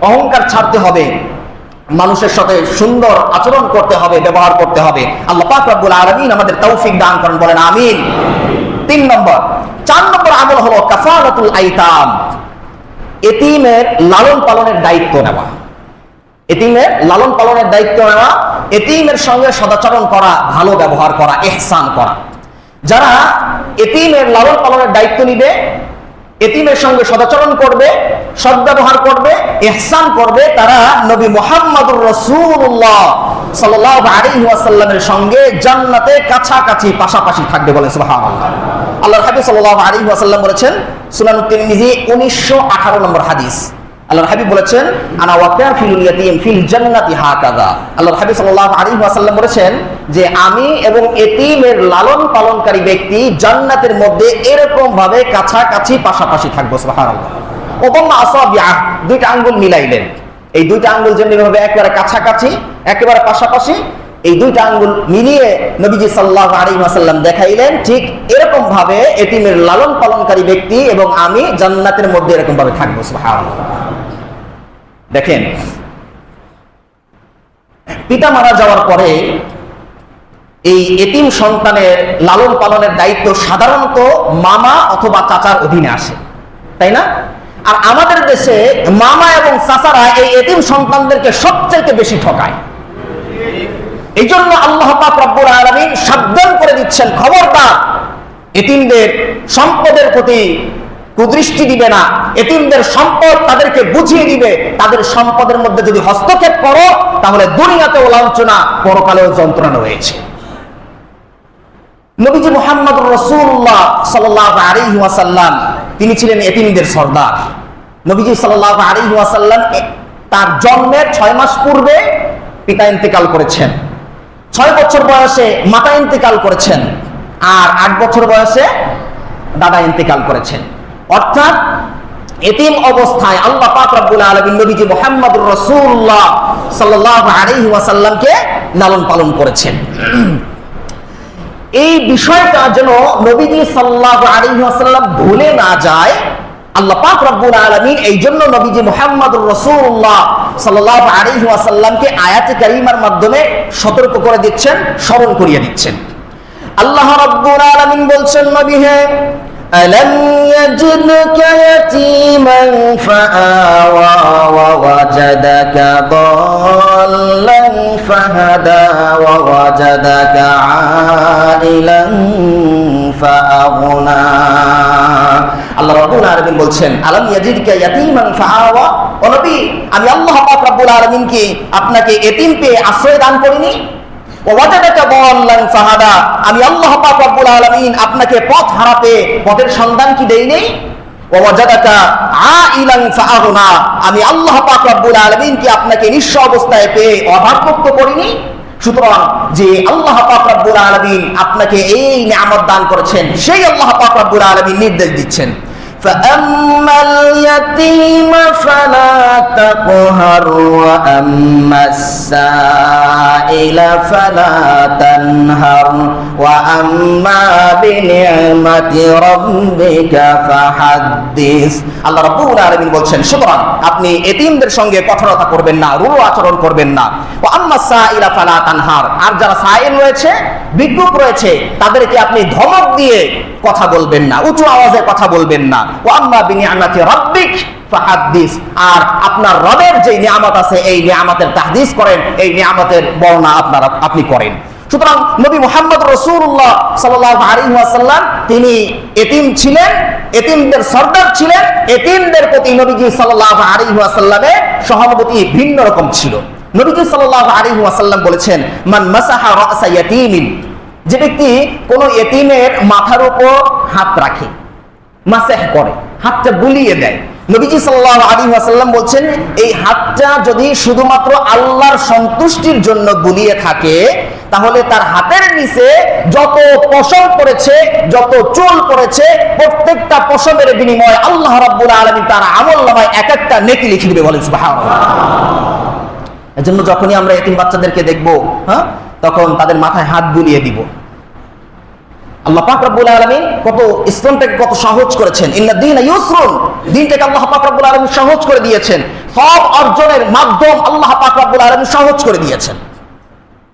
অহংকার ছাড়তে হবে, মানুষের সাথে সুন্দর আচরণ করতে হবে, ব্যবহার করতে হবে। আল্লাহ পাক রব্বুল আলামিন আমাদের তৌফিক দান করেন, বলেন আমিন। 3 নম্বর। 4 নম্বর আমল হলো কাফারাতুল আইতাম, এতিমের লালন পালনের দায়িত্ব নেওয়া। এতিমের লালন পালনের দায়িত্ব নেওয়া, এতিমের সঙ্গে সদাচরণ করা, ভালো ব্যবহার করা, ইহসান করা। যারা এতিমের লালন পালনের দায়িত্ব নিবে, এতিমের সঙ্গে সদাচরণ করবে, সদ্ব্যবহার করবে, ইহসান করবে, তারা নবী মুহাম্মদুর রাসূলুল্লাহ সাল্লাল্লাহু আলাইহি ওয়াসাল্লামের সঙ্গে জান্নাতে কাছাকাছি পাশাপাশি থাকবে, বলেন সুবহানাল্লাহ। আল্লাহর হাবিব সাল্লাল্লাহু আলাইহি ওয়াসাল্লাম বলেছেন, সুনান তিরমিজি 1918 নম্বর হাদিস, আল্লাহর হাবিব বলেছেন আনা ওয়াকাফিলুল ইয়াতীম ফিল জান্নাতি হাকাযা। আল্লাহর হাবিব সাল্লাল্লাহু আলাইহি ওয়াসাল্লাম বলেছেন যে আমি এবং এতিমের লালন পালনকারী ব্যক্তি জান্নাতের মধ্যে এরকম ভাবে কাছাকাছি পাশাপাশি থাকবো। সুবহানাল্লাহ। ওবাম্মা আসাবিআ, দুইটা আঙ্গুল মিলাইলেন। এই দুইটা আঙ্গুল যেমনি ভাবে একেবারে কাছাকাছি একেবারে পাশাপাশি, এই দুইটা আঙ্গুল মিলিয়ে নবীজি সাল্লাল্লাহু আলাইহি ওয়াসাল্লাম দেখাইলেন ঠিক এরকম ভাবে এতিমের লালন পালনকারী ব্যক্তি এবং আমি জান্নাতের মধ্যে এরকম ভাবে থাকবো। সুবহানাল্লাহ। দেখেন, পিতা মারা যাওয়ার পরে এই এতিম সন্তানের লালন পালনের দায়িত্ব সাধারণত মামা অথবা চাচার অধীনে আসে, তাই না? আর আমাদের দেশে মামা এবং চাচারা এই এতিম সন্তানদেরকে সবচেয়ে বেশি ঠকায়। এই জন্য আল্লাহ পাক রব্বুল আলামিন সাবধান করে দিচ্ছেন, খবরদার এতিমদের সম্পদের প্রতি কুদৃষ্টি দিবে না, এতিমদের সম্পদ তাদেরকে বুঝিয়ে দিবে। তাদের সম্পদের মধ্যে যদি হস্তক্ষেপ করো তাহলে দুনিয়াতেও লাঞ্ছনা, পরকালেও যন্ত্রণা রয়েছে। নবীজি মুহাম্মদুর রাসূলুল্লাহ সাল্লাল্লাহু আলাইহি ওয়াসাল্লাম তিনি ছিলেন এতিমদের সর্দার। নবীজি সাল্লাল্লাহু আলাইহি ওয়াসাল্লাম তার জন্মের 6 মাস পূর্বে পিতা ইন্তেকাল করেছেন, 6 বছর বয়সে মাতা ইন্তেকাল করেছেন, আর 8 বছর বয়সে দাদা ইন্তেকাল করেছেন। অর্থাৎ এতিম অবস্থায় আল্লাহ পাক রব্বুল আলামিন নবীজি মুহাম্মদুর রাসূলুল্লাহ সাল্লাল্লাহু আলাইহি ওয়াসাল্লামকে লালন পালন করেছেন। এই বিষয়টা যেন নবীজি সাল্লাল্লাহু আলাইহি ওয়াসাল্লাম ভুলে না যায়, আল্লাহ পাক রব্বুল আলামিন এই জন্য নবীজি মুহাম্মদুর রাসূলুল্লাহ সাল্লাল্লাহু আলাইহি ওয়াসাল্লামকে আয়াতে কারিমার মাধ্যমে সতর্ক করে দিচ্ছেন, স্মরণ করিয়ে দিচ্ছেন। আল্লাহ রাব্বুল আলামিন বলছেন, নবী হে, ألم يجدك يتيما فآوى ووجدك ضالا فهدى ووجدك عائلا فأغنى। আল্লাহ রাব্বুল আলামিন বলছেন, আলাম ইয়াজিদকা ইয়াতীমান ফাআওয়া, ও নবী আমি আল্লাহ পাক রব্বুল আলামিন কি আপনাকে এতিম পেয়ে আশ্রয় দান করিনি? ওয়াজাদাকা দাল্লান ফাহাদা, আমি আল্লাহ পাক রব্বুল আলামিন আপনাকে পথ হারাতে পথের সন্ধান কি দেই নেই? ওয়াজাদাকা আইলান ফাআগনা, আমি আল্লাহ পাক রব্বুল আলামিন কি আপনাকে নিঃস্ব অবস্থায় পেয়ে অভাবমুক্ত করিনি? সুতরাং যে আল্লাহ পাক রব্বুল আলামিন আপনাকে এই নিয়ামত দান করেছেন, সেই আল্লাহ পাক রব্বুল আলামিন নির্দেশ দিচ্ছেন, فأما اليتيم فلا تقهر وأما السائل فلا تنهر وأما بنعمة ربك فحدث। আল্লাহ রাব্বুল আলামিন বলছেন, সুতরাং আপনি এতিমদের সঙ্গে কঠোরতা করবেন না, রূঢ় আচরণ করবেন না। ওয়াম্মা সাইলা ফালা তানহার, আর যারা সাইল রয়েছে, ভিক্ষুক রয়েছে, তাদেরকে আপনি ধমক দিয়ে কথা বলবেন না, উঁচু আওয়াজে কথা বলবেন না। ওয়াম্মা বিনিআমাতি রাব্বিক ফাহাদ্দিস, আর আপনার রবের যে নিয়ামত আছে এই নিয়ামতের তাহদিস করেন, এই নিয়ামতের বর্ণনা আপনি করেন। সুতরাং নবী মুহাম্মদ রাসূলুল্লাহ সাল্লাল্লাহু আলাইহি ওয়াসাল্লাম তিনি এতিম ছিলেন, এতিমদের সর্দার ছিলেন। এতিমদের প্রতি নবীজি সাল্লাল্লাহু আলাইহি ওয়াসাল্লামের সহানুভূতি ভিন্ন রকম ছিল। নবীজি সাল্লাল্লাহু আলাইহি ওয়াসাল্লাম বলেছেন, মান মাসাহা রাসা ইয়াতীমিন, যে ব্যক্তি কোন এতিমের মাথার উপর হাত রাখে, মাসাহ করে, হাতটা বুলিয়ে দেয়, নবীজি সাল্লাল্লাহু আলাইহি ওয়াসাল্লাম বলছেন এই হাতটা যদি শুধুমাত্র আল্লাহর সন্তুষ্টির জন্য বুলিয়ে থাকে, তাহলে তার হাতের নিচে যত পশম পড়েছে, যত চুল পড়েছে, প্রত্যেকটা পশমের বিনিময়ে আল্লাহ রাব্বুল আলামিন তার আমলনামায় এক একটা নেকি লিখে দিবে। বলেন সুবহানাল্লাহ। এজন্য যখনই আমরা এতিম বাচ্চাদেরকে দেখবো, তখন তাদের মাথায় হাত বুলিয়ে দিব। আল্লাহ পাক রব্বুল আলামিন কত ইসলামটাকে কত সহজ করেছেন, ইন্না দীনা ইউসরুন, দ্বীনটাকে আল্লাহ পাক রব্বুল আলামিন সহজ করে দিয়েছেন। সব অর্জনের মাধ্যম আল্লাহ পাক রব্বুল আলামিন সহজ করে দিয়েছেন।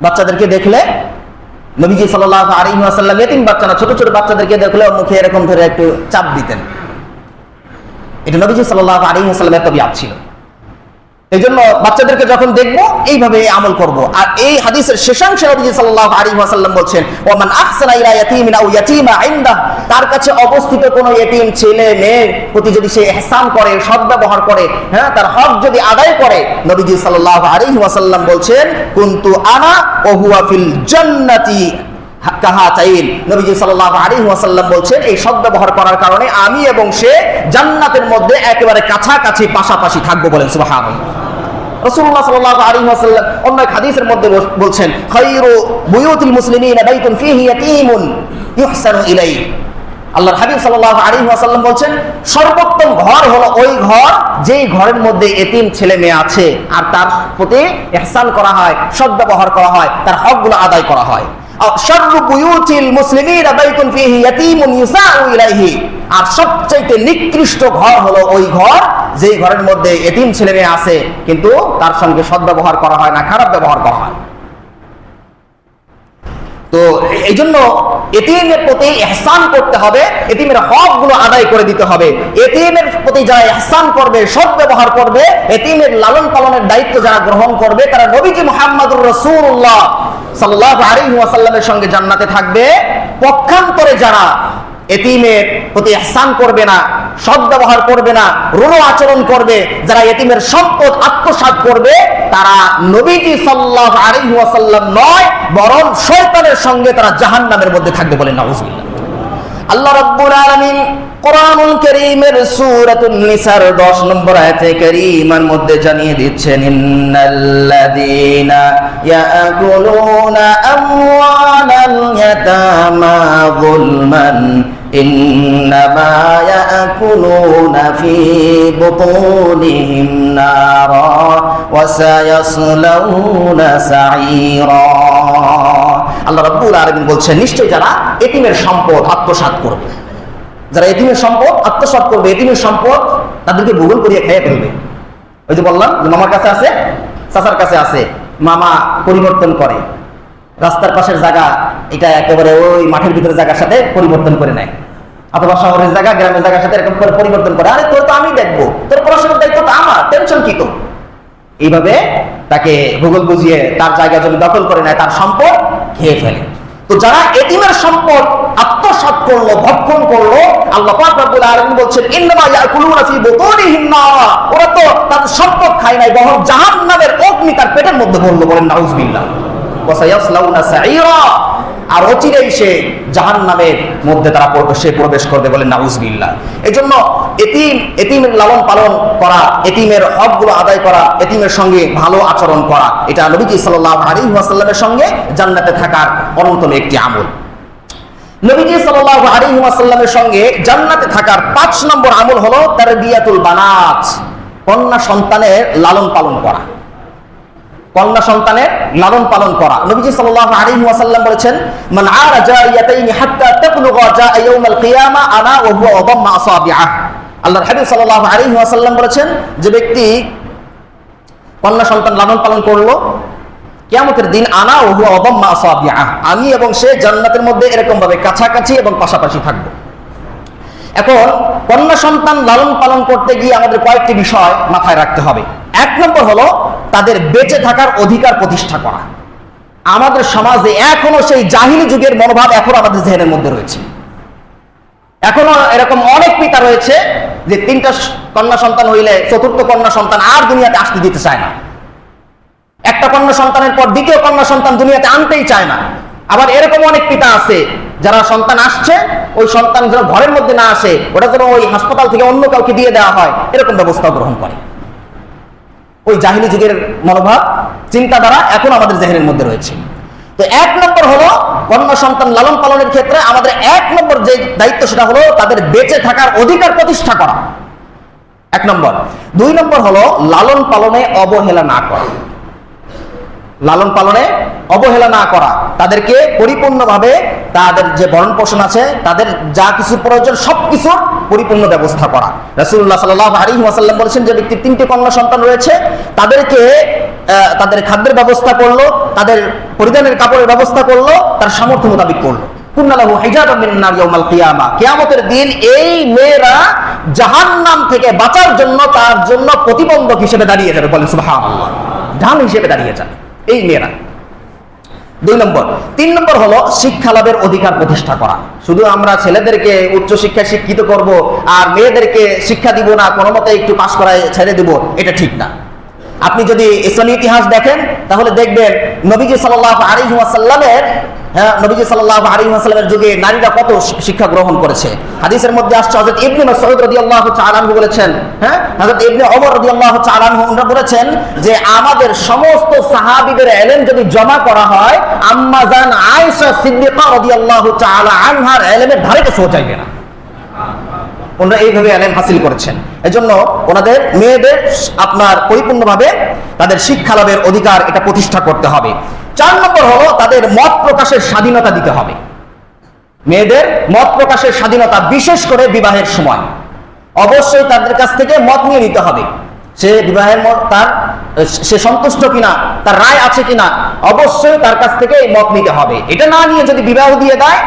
বাচ্চাদেরকে দেখলে নবীজি সাল্লাল্লাহু আলাইহি ওয়াসাল্লাম এতিম বাচ্চা না, ছোট ছোট বাচ্চাদেরকে দেখলে মুখে এরকম ধরে একটু চাপ দিতেন। এটা নবীজি সাল্লাল্লাহু আলাইহি ওয়াসাল্লামের একটা বিয়াত ছিল। এই জন্য বাচ্চাদেরকে যখন দেখবো এইভাবে আমল করব। আর এই হাদিসের শেষাংশে নবী সাল্লাল্লাহু আলাইহি ওয়াসাল্লাম বলছেন, ওমান আহসানা ইলা ইয়াতীমিন আও ইয়াতীমা ইনদা, তার কাছে অবস্থিত কোনো এতিম ছেলে মেয়ের প্রতি যদি সে ইহসান করে, সদ্ব্যবহার করে, তার হক যদি আদায় করে, নবীজি সাল্লাল্লাহু আলাইহি ওয়াসাল্লাম বলছেন, কুনতু আনা ওয়া হুয়া ফিল জান্নাতি কাহাতাইন, নবীজি সাল্লাল্লাহু আলাইহি ওয়াসাল্লাম বলছেন এই সদ্ব্যবহার করার কারণে আমি এবং সে জান্নাতের মধ্যে একেবারে কাছাকাছি পাশাপাশি থাকবো, বলেন সুবহানাল্লাহ। রাসূলুল্লাহ সাল্লাল্লাহু আলাইহি ওয়াসাল্লাম অন্য এক হাদিসের মধ্যে বলছেন, খায়রু বুয়ুতিল মুসলিমিনা বাইতুন ফিহি ইয়াতীমুন ইউহসানু ইলাইহি। আল্লাহর হাবিব সাল্লাল্লাহু আলাইহি ওয়াসাল্লাম বলছেন, সর্বোত্তম ঘর হলো ওই ঘর যেই ঘরের মধ্যে এতিম ছেলে মেয়ে আছে আর তার প্রতি ইহসান করা হয়, সদ্ব্যবহার করা হয়, তার হকগুলো আদায় করা হয়। শাররু বুয়ুতিল মুসলিমিনা বাইতুন ফিহি ইয়াতীমুন ইউসাউ ইলাইহি। আর সবচেয়ে নিকৃষ্ট ঘর হলো ওই ঘর যেই ঘরের মধ্যে এতিম ছেলে মেয়ে আছে কিন্তু তার সঙ্গে সদ্ব্যবহার করা হয় না, খারাপ ব্যবহার করা হয়। তো এই জন্য এতিমের প্রতি ইহসান করতে হবে, এতিমের হকগুলো আদায় করে দিতে হবে। এতিমের প্রতি যারা ইহসান করবে, সদ্ব্যবহার করবে, এতিমের লালন পালনের দায়িত্ব যারা গ্রহণ করবে, তারা নবীজি মুহাম্মদুর রাসূলুল্লাহ সাল্লাল্লাহু আলাইহি ওয়াসাল্লামের সঙ্গে জান্নাতে থাকবে। পক্ষান্তরে যারা এতিমের প্রতি ইহসান করবে না, সদ্ব্যবহার করবে না, রূঢ় আচরণ করবে, যারা এতিমের সম্পদ আত্মসাৎ করবে, তারা নবীজি সাল্লাল্লাহু আলাইহি ওয়াসাল্লাম নয়, বরং শয়তানের সঙ্গে তারা জাহান্নামের মধ্যে থাকবে, বলেন নাউজুবিল্লাহ। আল্লাহ রাব্বুল আলামিন কোরআনুল কারীমের সূরাতুন নিসার 10 নম্বর আয়াতে কারীমার মধ্যে জানিয়ে দিচ্ছেন, ইন্নাল্লাযীনা ইয়াকুলুনা আমওয়ালাল ইয়াতামা যুলমান ইন্নামা ইয়াকুলুনা ফি বুতুনিহিম নারা ওয়া সায়াসলাউনা সাঈরা। আল্লাহ রাব্বুল আলামিন বলছেন, নিশ্চয় যারা এতিমের সম্পদ আত্মসাৎ করবে, যারা এতিমের সম্পদ আত্মসাৎ করবে, এতিমের সম্পদ তাদেরকে ভূগোল করিয়ে খেয়ে ফেলবে। ওই যে বললাম যে মামার কাছে আছে, চাচার কাছে আছে, মামা পরিবর্তন করে, রাস্তার পাশের জায়গা এটা একেবারে ওই মাঠের ভিতরে জায়গার সাথে পরিবর্তন করে নেয়, অথবা শহরের জায়গা গ্রামের জায়গার সাথে এরকম করে পরিবর্তন করে। আরে তোর তো আমি দেখবো, তোর পড়াশোনার দায়িত্ব তো আমার, টেনশন কি তো। এইভাবে তাকে ভূগোল বুঝিয়ে তার জায়গা জমি দখল করে নেয়, তার সম্পদ খেয়ে ফেলে। তো যারা এতিমের সম্পদ আত্মসাৎ করলো, ভক্ষণ করলো, আল্লাহ পাক রব্বুল আলামিন বলছেন, ইন্নামা ইয়াকুলুনা ফি বুতুনিহিম নারা, ওরা তো তাদের সম্পদ খায় নাই, বরং জাহান্নামের অগ্নি তার পেটের মধ্যে পড়লো, বলেন নাউজুবিল্লাহ। ওয়া সায়াসলাউনা সাঈরা, আর অচিরেই সে জাহান্নামের মধ্যে তারা প্রবেশ করবে, বলেন নাউজুবিল্লাহ। এজন্য এতিমের লালন পালন করা, এতিমের হকগুলো আদায় করা, এতিমের সঙ্গে ভালো আচরণ করা, এটা নবীজি সাল্লাল্লাহু আলাইহি ওয়াসাল্লামের সঙ্গে জান্নাতে থাকার অন্যতম একটি আমল। নবীজি সাল্লাল্লাহু আলাইহি ওয়াসাল্লামের সঙ্গে জান্নাতে থাকার 5 নম্বর আমল হলো তারবিয়াতুল বানাত, কন্যা সন্তানের লালন পালন করা। কন্যা সন্তানের লালন পালন করা। নবীজি সাল্লাল্লাহু আলাইহি ওয়াসাল্লাম বলেছেন, মান আরা জারিয়াতাইনি হাত্তা তাবলুগা জাআ ইয়াউমাল কিয়ামা আনা ওয়া হুয়া আদাম্মা আসাবিআহ। আল্লাহর হাবিব সাল্লাল্লাহু আলাইহি ওয়াসাল্লাম বলেছেন, যে ব্যক্তি কন্যা সন্তান লালন পালন করলো, কিয়ামতের দিন আনা ওয়া হুয়া আদাম্মা আসাবিআহ, আমি এবং সে জান্নাতের মধ্যে এরকম ভাবে কাছাকাছি এবং পাশাপাশি থাকবো। এখন কন্যা সন্তান লালন পালন করতে গিয়ে আমাদের কয়েকটি বিষয় মাথায় রাখতে হবে। 1 নম্বর হলো তাদের বেঁচে থাকার অধিকার প্রতিষ্ঠা করা। আমাদের সমাজে এখনো সেই জাহিলি যুগের মনোভাব এখন আমাদের জেহেনের মধ্যে রয়েছে। এখনো এরকম অনেক পিতা রয়েছে যে 3টা কন্যা সন্তান হইলে 4র্থ কন্যা সন্তান আর দুনিয়াতে আসতে দিতে চায় না। একটা কন্যা সন্তানের পর 2য় কন্যা সন্তান দুনিয়াতে আনতেই চায় না। আবার এরকম অনেক পিতা আছে যারা সন্তান আসছে, ওই সন্তান যেন ঘরের মধ্যে না আসে, ওটা যেন ওই হাসপাতাল থেকে অন্য কাউকে দিয়ে দেওয়া হয়, এরকম ব্যবস্থা গ্রহণ করে। ওই জাহিলি যুগের মনোভাব, চিন্তাধারা এখন আমাদের জেহেনের মধ্যে রয়েছে। তো 1 নম্বর হলো কন্যা সন্তান লালন পালনের ক্ষেত্রে আমাদের 1 নম্বর যে দায়িত্ব সেটা হলো তাদের বেঁচে থাকার অধিকার প্রতিষ্ঠা করা, 1 নম্বর। 2 নম্বর হলো লালন পালনে অবহেলা না করা। লালন পালনে অবহেলা না করা, তাদেরকে পরিপূর্ণভাবে তাদের যে ভরণ পোষণ আছে, তাদের যা কিছু প্রয়োজন সবকিছুর পরিপূর্ণ ব্যবস্থা করা। রাসূলুল্লাহ সাল্লাল্লাহু আলাইহি ওয়াসাল্লাম বলেছেন, যে ব্যক্তির 3টি কন্যা সন্তান রয়েছে তাদেরকে তাদের খাদ্যের ব্যবস্থা করলো, তাদের পরিধানের কাপড়ের ব্যবস্থা করলো, তার সামর্থ্য মোতাবেক করলো। কুন্নালাহু হিজাবাম মিনান নার ইয়াউমাল কিয়ামা, কিয়ামতের দিন এই মেয়েরা জাহান্নাম থেকে বাঁচার জন্য তার জন্য প্রতিবন্ধক হিসেবে দাঁড়িয়ে যাবে, বলেন সুবহানাল্লাহ, ঢাল হিসেবে দাঁড়িয়ে যাবে এই মেয়েরা। 2 নম্বর। 3 নম্বর হলো শিক্ষা লাভের অধিকার প্রতিষ্ঠা করা। শুধু আমরা ছেলেদেরকে উচ্চ শিক্ষায় শিক্ষিত করব আর মেয়েদেরকে শিক্ষা দিব না, কোনো মতে একটু পাশ করায় ছেড়ে দিব, এটা ঠিক না। আপনি যদি ইসলামী ইতিহাস দেখেন তাহলে দেখবেন নবীজি সাল্লাল্লাহু আলাইহি ওয়াসাল্লামের হ্যাঁ, নবীজি সাল্লাল্লাহু আলাইহি ওয়াসাল্লামের যুগে নারীরা কত শিক্ষা গ্রহণ করেছে। হাদিসের মধ্যে আসছে হযরত ইবনে মাসউদ রাদিয়াল্লাহু তাআলা আনহু বলেছেন, হ্যাঁ, হযরত ইবনে ওমর রাদিয়াল্লাহু তাআলা আনহু উনি বলেছেন যে আমাদের সমস্ত সাহাবীদের ইলম যদি জমা করা হয়, আম্মা জান আয়েশা সিদ্দিকা রাদিয়াল্লাহু তাআলা আনহার ইলমের ধারে কাছেও যাইবে না। ওনারা এইভাবে ইলম হাসিল করেছেন। এজন্য ওনাদের মেয়েদের আপনার পরিপূর্ণভাবে তাদের শিক্ষা লাভের অধিকার এটা প্রতিষ্ঠা করতে হবে। 4 নম্বর হলো তাদের মত প্রকাশের স্বাধীনতা দিতে হবে। মেয়েদের মত প্রকাশের স্বাধীনতা, বিশেষ করে বিবাহের সময় অবশ্যই তাদের কাছ থেকে মত নিয়ে নিতে হবে। সে বিবাহের সে সন্তুষ্ট কিনা, তার রায় আছে কিনা, অবশ্যই তার কাছ থেকে এই মত নিতে হবে। এটা না নিয়ে যদি বিবাহ দিয়ে দেয়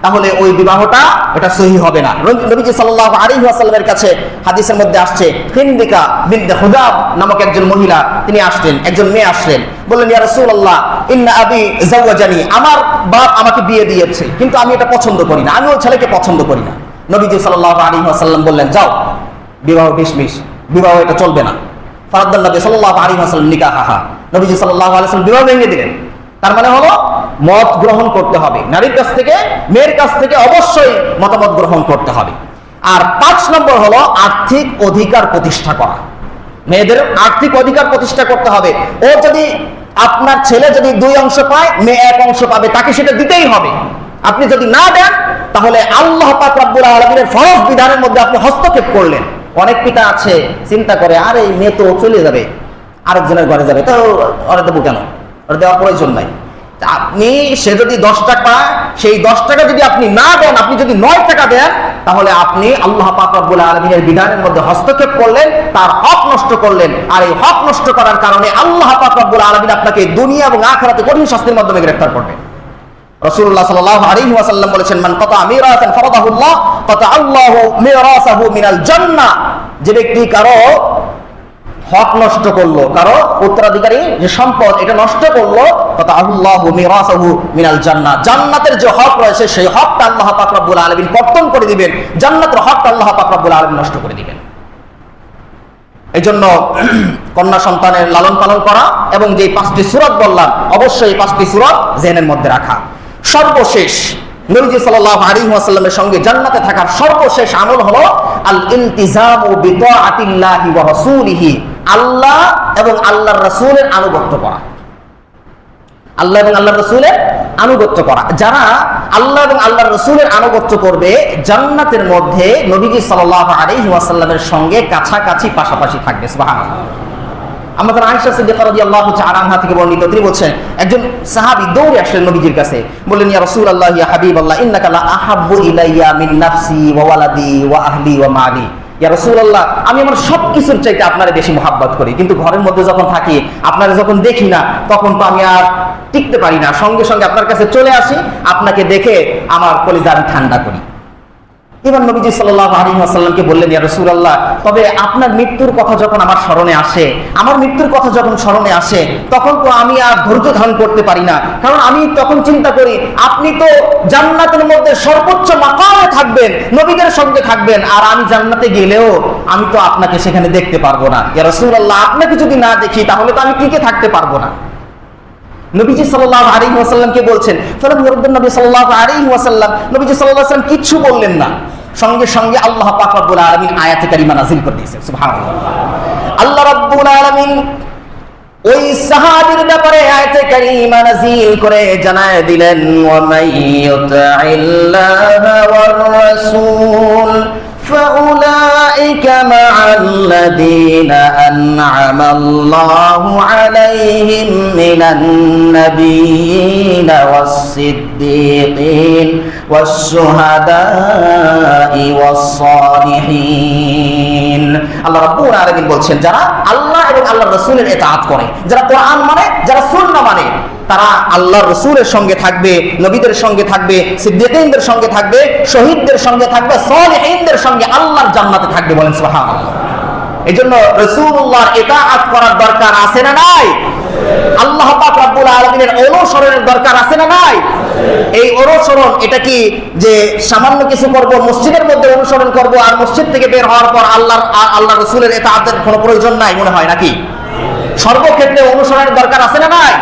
তাহলে ওই বিবাহটা এটা সহি হবে না। নবীজি সাল্লাল্লাহু আলাইহি ওয়াসাল্লামের কাছে হাদিসের মধ্যে আসছে, হিন্দিকা বিনতে হুদাব নামক একজন মহিলা তিনি আসলেন, একজন মেয়ে আসলেন, বললেন ইয়া রাসূলুল্লাহ ইন্না আবি যাওয়াজানি, আমার বাপ আমাকে বিয়ে দিয়েছে কিন্তু আমি এটা পছন্দ করি না, আমি ওই ছেলেকে পছন্দ করি না। নবীজি সাল্লাল্লাহু আলাইহি ওয়াসাল্লাম বললেন যাও, বিবাহ ডিসমিস, বিবাহ এটা চলবে না। ফারাদ্দান নবী সাল্লাল্লাহু আলাইহি ওয়াসাল্লাম নিকাহা, নবীজি সাল্লাল্লাহু আলাইহি ওয়াসাল্লাম বিবাহ ভেঙে দিলেন। তার মানে হলো মত গ্রহণ করতে হবে, নারীর কাছ থেকে, মেয়ের কাছ থেকে অবশ্যই মতামত গ্রহণ করতে হবে। আর 5 নম্বর হলো আর্থিক অধিকার প্রতিষ্ঠা করা। মেয়েদের আর্থিক অধিকার প্রতিষ্ঠা করতে হবে। ও যদি, আপনার ছেলে যদি 2 অংশ পায়, মেয়ে 1 অংশ পাবে, তাকে সেটা দিতেই হবে। আপনি যদি না দেন তাহলে আল্লাহ পাক রব্বুল আলামিনের ফরজ বিধানের মধ্যে আপনি হস্তক্ষেপ করলেন। অনেক পিতা আছে চিন্তা করে, আরে মেয়ে তো চলে যাবে, আরেকজনের ঘরে যাবে, তো ওরা দেবো কেন, ওরা দেওয়ার প্রয়োজন নাই। আপনি, সে যদি 10 টাকা পায়, সেই 10 টাকা যদি আপনি না দেন, আপনি যদি 9 টাকা দেন, তাহলে আপনি আল্লাহ পাক রব্বুল আলামিনের বিধানের মধ্যে হস্তক্ষেপ করলেন, তার হক নষ্ট করলেন। আর এই হক নষ্ট করার কারণে আল্লাহ পাক রব্বুল আলামিন আপনাকে দুনিয়া এবং আখিরাতে কঠিন শাস্তির মাধ্যমে গ্রেফতার করবেন। রাসূলুল্লাহ সাল্লাল্লাহু আলাইহি ওয়াসাল্লাম বলেছেন, মান কাতা মিরাসান ফারাদাহুল্লাহ কাতা আল্লাহু মিরাসাহু মিনাল জান্নাহ। যে ব্যক্তি কারো হক নষ্ট করলো, কারো উত্তরাধিকারী যে সম্পদ এটা নষ্ট করলো, কাতা আল্লাহু মিরাসাহু মিনাল জান্নাহ, জান্নাতের যে হক রয়েছে সেই হকটা আল্লাহ পাক রব্বুল আলামিন কর্তন করে দিবেন, জান্নাতের হকটা আল্লাহ পাক রব্বুল আলামিন নষ্ট করে দিবেন। এইজন্য কন্যা সন্তানের লালন পালন করা এবং যে 5টি সূরা বললাম, অবশ্যই 5টি সূরা জেহেনের মধ্যে রাখা। সর্বশেষ নবীজি সাল্লাল্লাহু আলাইহি ওয়াসাল্লামের সঙ্গে জান্নাতে থাকার সর্বশেষ আমল হলো আল ইলতিজামু বিতাআতিল্লাহি ওয়া রাসূলিহি, আল্লাহ এবং আল্লাহর রাসূলের আনুগত্য করা। আল্লাহ এবং আল্লাহর রাসূলের আনুগত্য করা, যারা আল্লাহ এবং আল্লাহর রাসূলের আনুগত্য করবে জান্নাতের মধ্যে নবীজি সাল্লাল্লাহু আলাইহি ওয়াসাল্লামের সঙ্গে কাছাকাছি পাশাপাশি থাকবে। সুবহানাল্লাহ। আমাদের আয়েশা সিদ্দিকা রাদিয়াল্লাহু তাআলা আনহা থেকে বর্ণিত, তিনি বলছেন একজন সাহাবী দৌড়ে আসলেন নবীজির কাছে, বললেন ইয়া রাসূলুল্লাহ ইয়া হাবিবাল্লাহ ইন্নাকা লা আহাব্বু ইলাইয়া মিন নাফসি ওয়া ওয়ালাদি ওয়া আহলি ওয়া মালি। ইয়া রাসূলুল্লাহ, আমি আমার সবকিছুর চাইতে আপনারে বেশি মহব্বত করি, কিন্তু ঘরের মধ্যে যখন থাকি, আপনারে যখন দেখি না, তখন তো আমি আর টিকতে পারি না, সঙ্গে সঙ্গে আপনার কাছে চলে আসি, আপনাকে দেখে আমার কলিজা আমি ঠান্ডা করি। এবার নবীজি সাল্লাল্লাহু আলাইহি ওয়াসাল্লামকে বললেন ইয়া রাসূলুল্লাহ, তবে আপনার মৃত্যুর কথা যখন আমার স্মরণে আসে, আমার মৃত্যুর কথা যখন স্মরণে আসে, তখন তো আমি আর ধৈর্য ধারণ করতে পারি না, কারণ আমি তখন চিন্তা করি আপনি তো জান্নাতের মধ্যে সর্বোচ্চ মাকামে থাকবেন, নবীদের সঙ্গে থাকবেন, আর আমি জান্নাতে গেলেও আমি তো আপনাকে সেখানে দেখতে পারবো না। ইয়া রাসূলুল্লাহ, আপনাকে যদি না দেখি তাহলে তো আমি টিকে থাকতে পারবো না। নবীজি সাল্লাল্লাহু আলাইহি ওয়াসাল্লামকে বলছেন, ফালাম ইয়ারুদ্দুন নবী সাল্লাল্লাহু আলাইহি ওয়াসাল্লাম, নবীজি সাল্লাল্লাহু আলাইহি ওয়াসাল্লাম কিছু বললেন না, সঙ্গে সঙ্গে আল্লাহ পাক রব্বুল আলামিন আয়াতে কারিমা নাযিল করে দিয়েছেন। সুবহানাল্লাহ। আল্লাহ রাব্বুল আলামিন ওই সাহাবীর ব্যাপারে আয়াতে কারিমা নাযিল করে জানায় দিলেন, ওয়া মাইয়ুতি'ল্লাহা ওয়ার রাসূল فَأُولَئِكَ مَعَ الَّذِينَ أَنْعَمَ اللَّهُ عَلَيْهِمْ مِنَ النَّبِيِّينَ وَالصِّدِّيقِينَ وَالشُّهَدَاءِ وَالصَّالِحِينَ। আল্লাহ রাব্বুল আলামিন বলছেন, যারা আল্লাহ এবং আল্লাহর রাসূলের ইতাআত করে, যারা কোরআন মানে, যারা সুন্নাহ মানে, তারা আল্লাহর রাসূলের সঙ্গে থাকবে, নবীদের সঙ্গে থাকবে, সিদ্দিকীনদের সঙ্গে থাকবে, শহীদদের সঙ্গে থাকবে, সালেহীনদের সঙ্গে আল্লাহর জান্নাতে থাকবে। বলেন সুবহানাল্লাহ। এজন্য রাসূলুল্লাহর ইতাআত করার দরকার আছে না নাই? আল্লাহ পাক রব্বুল আলামিনের অনুসরণের দরকার আছে না নাই? এই অনুসরণ এটা কি যে সামান্য কিছু করব, মসজিদের মধ্যে অনুসরণ করব, আর মসজিদ থেকে বের হওয়ার পর আল্লাহর রাসূলের ইতাআতের কোনো প্রয়োজন নাই মনে হয় নাকি? সর্বক্ষেত্রে অনুসরণের দরকার আছে না নাই?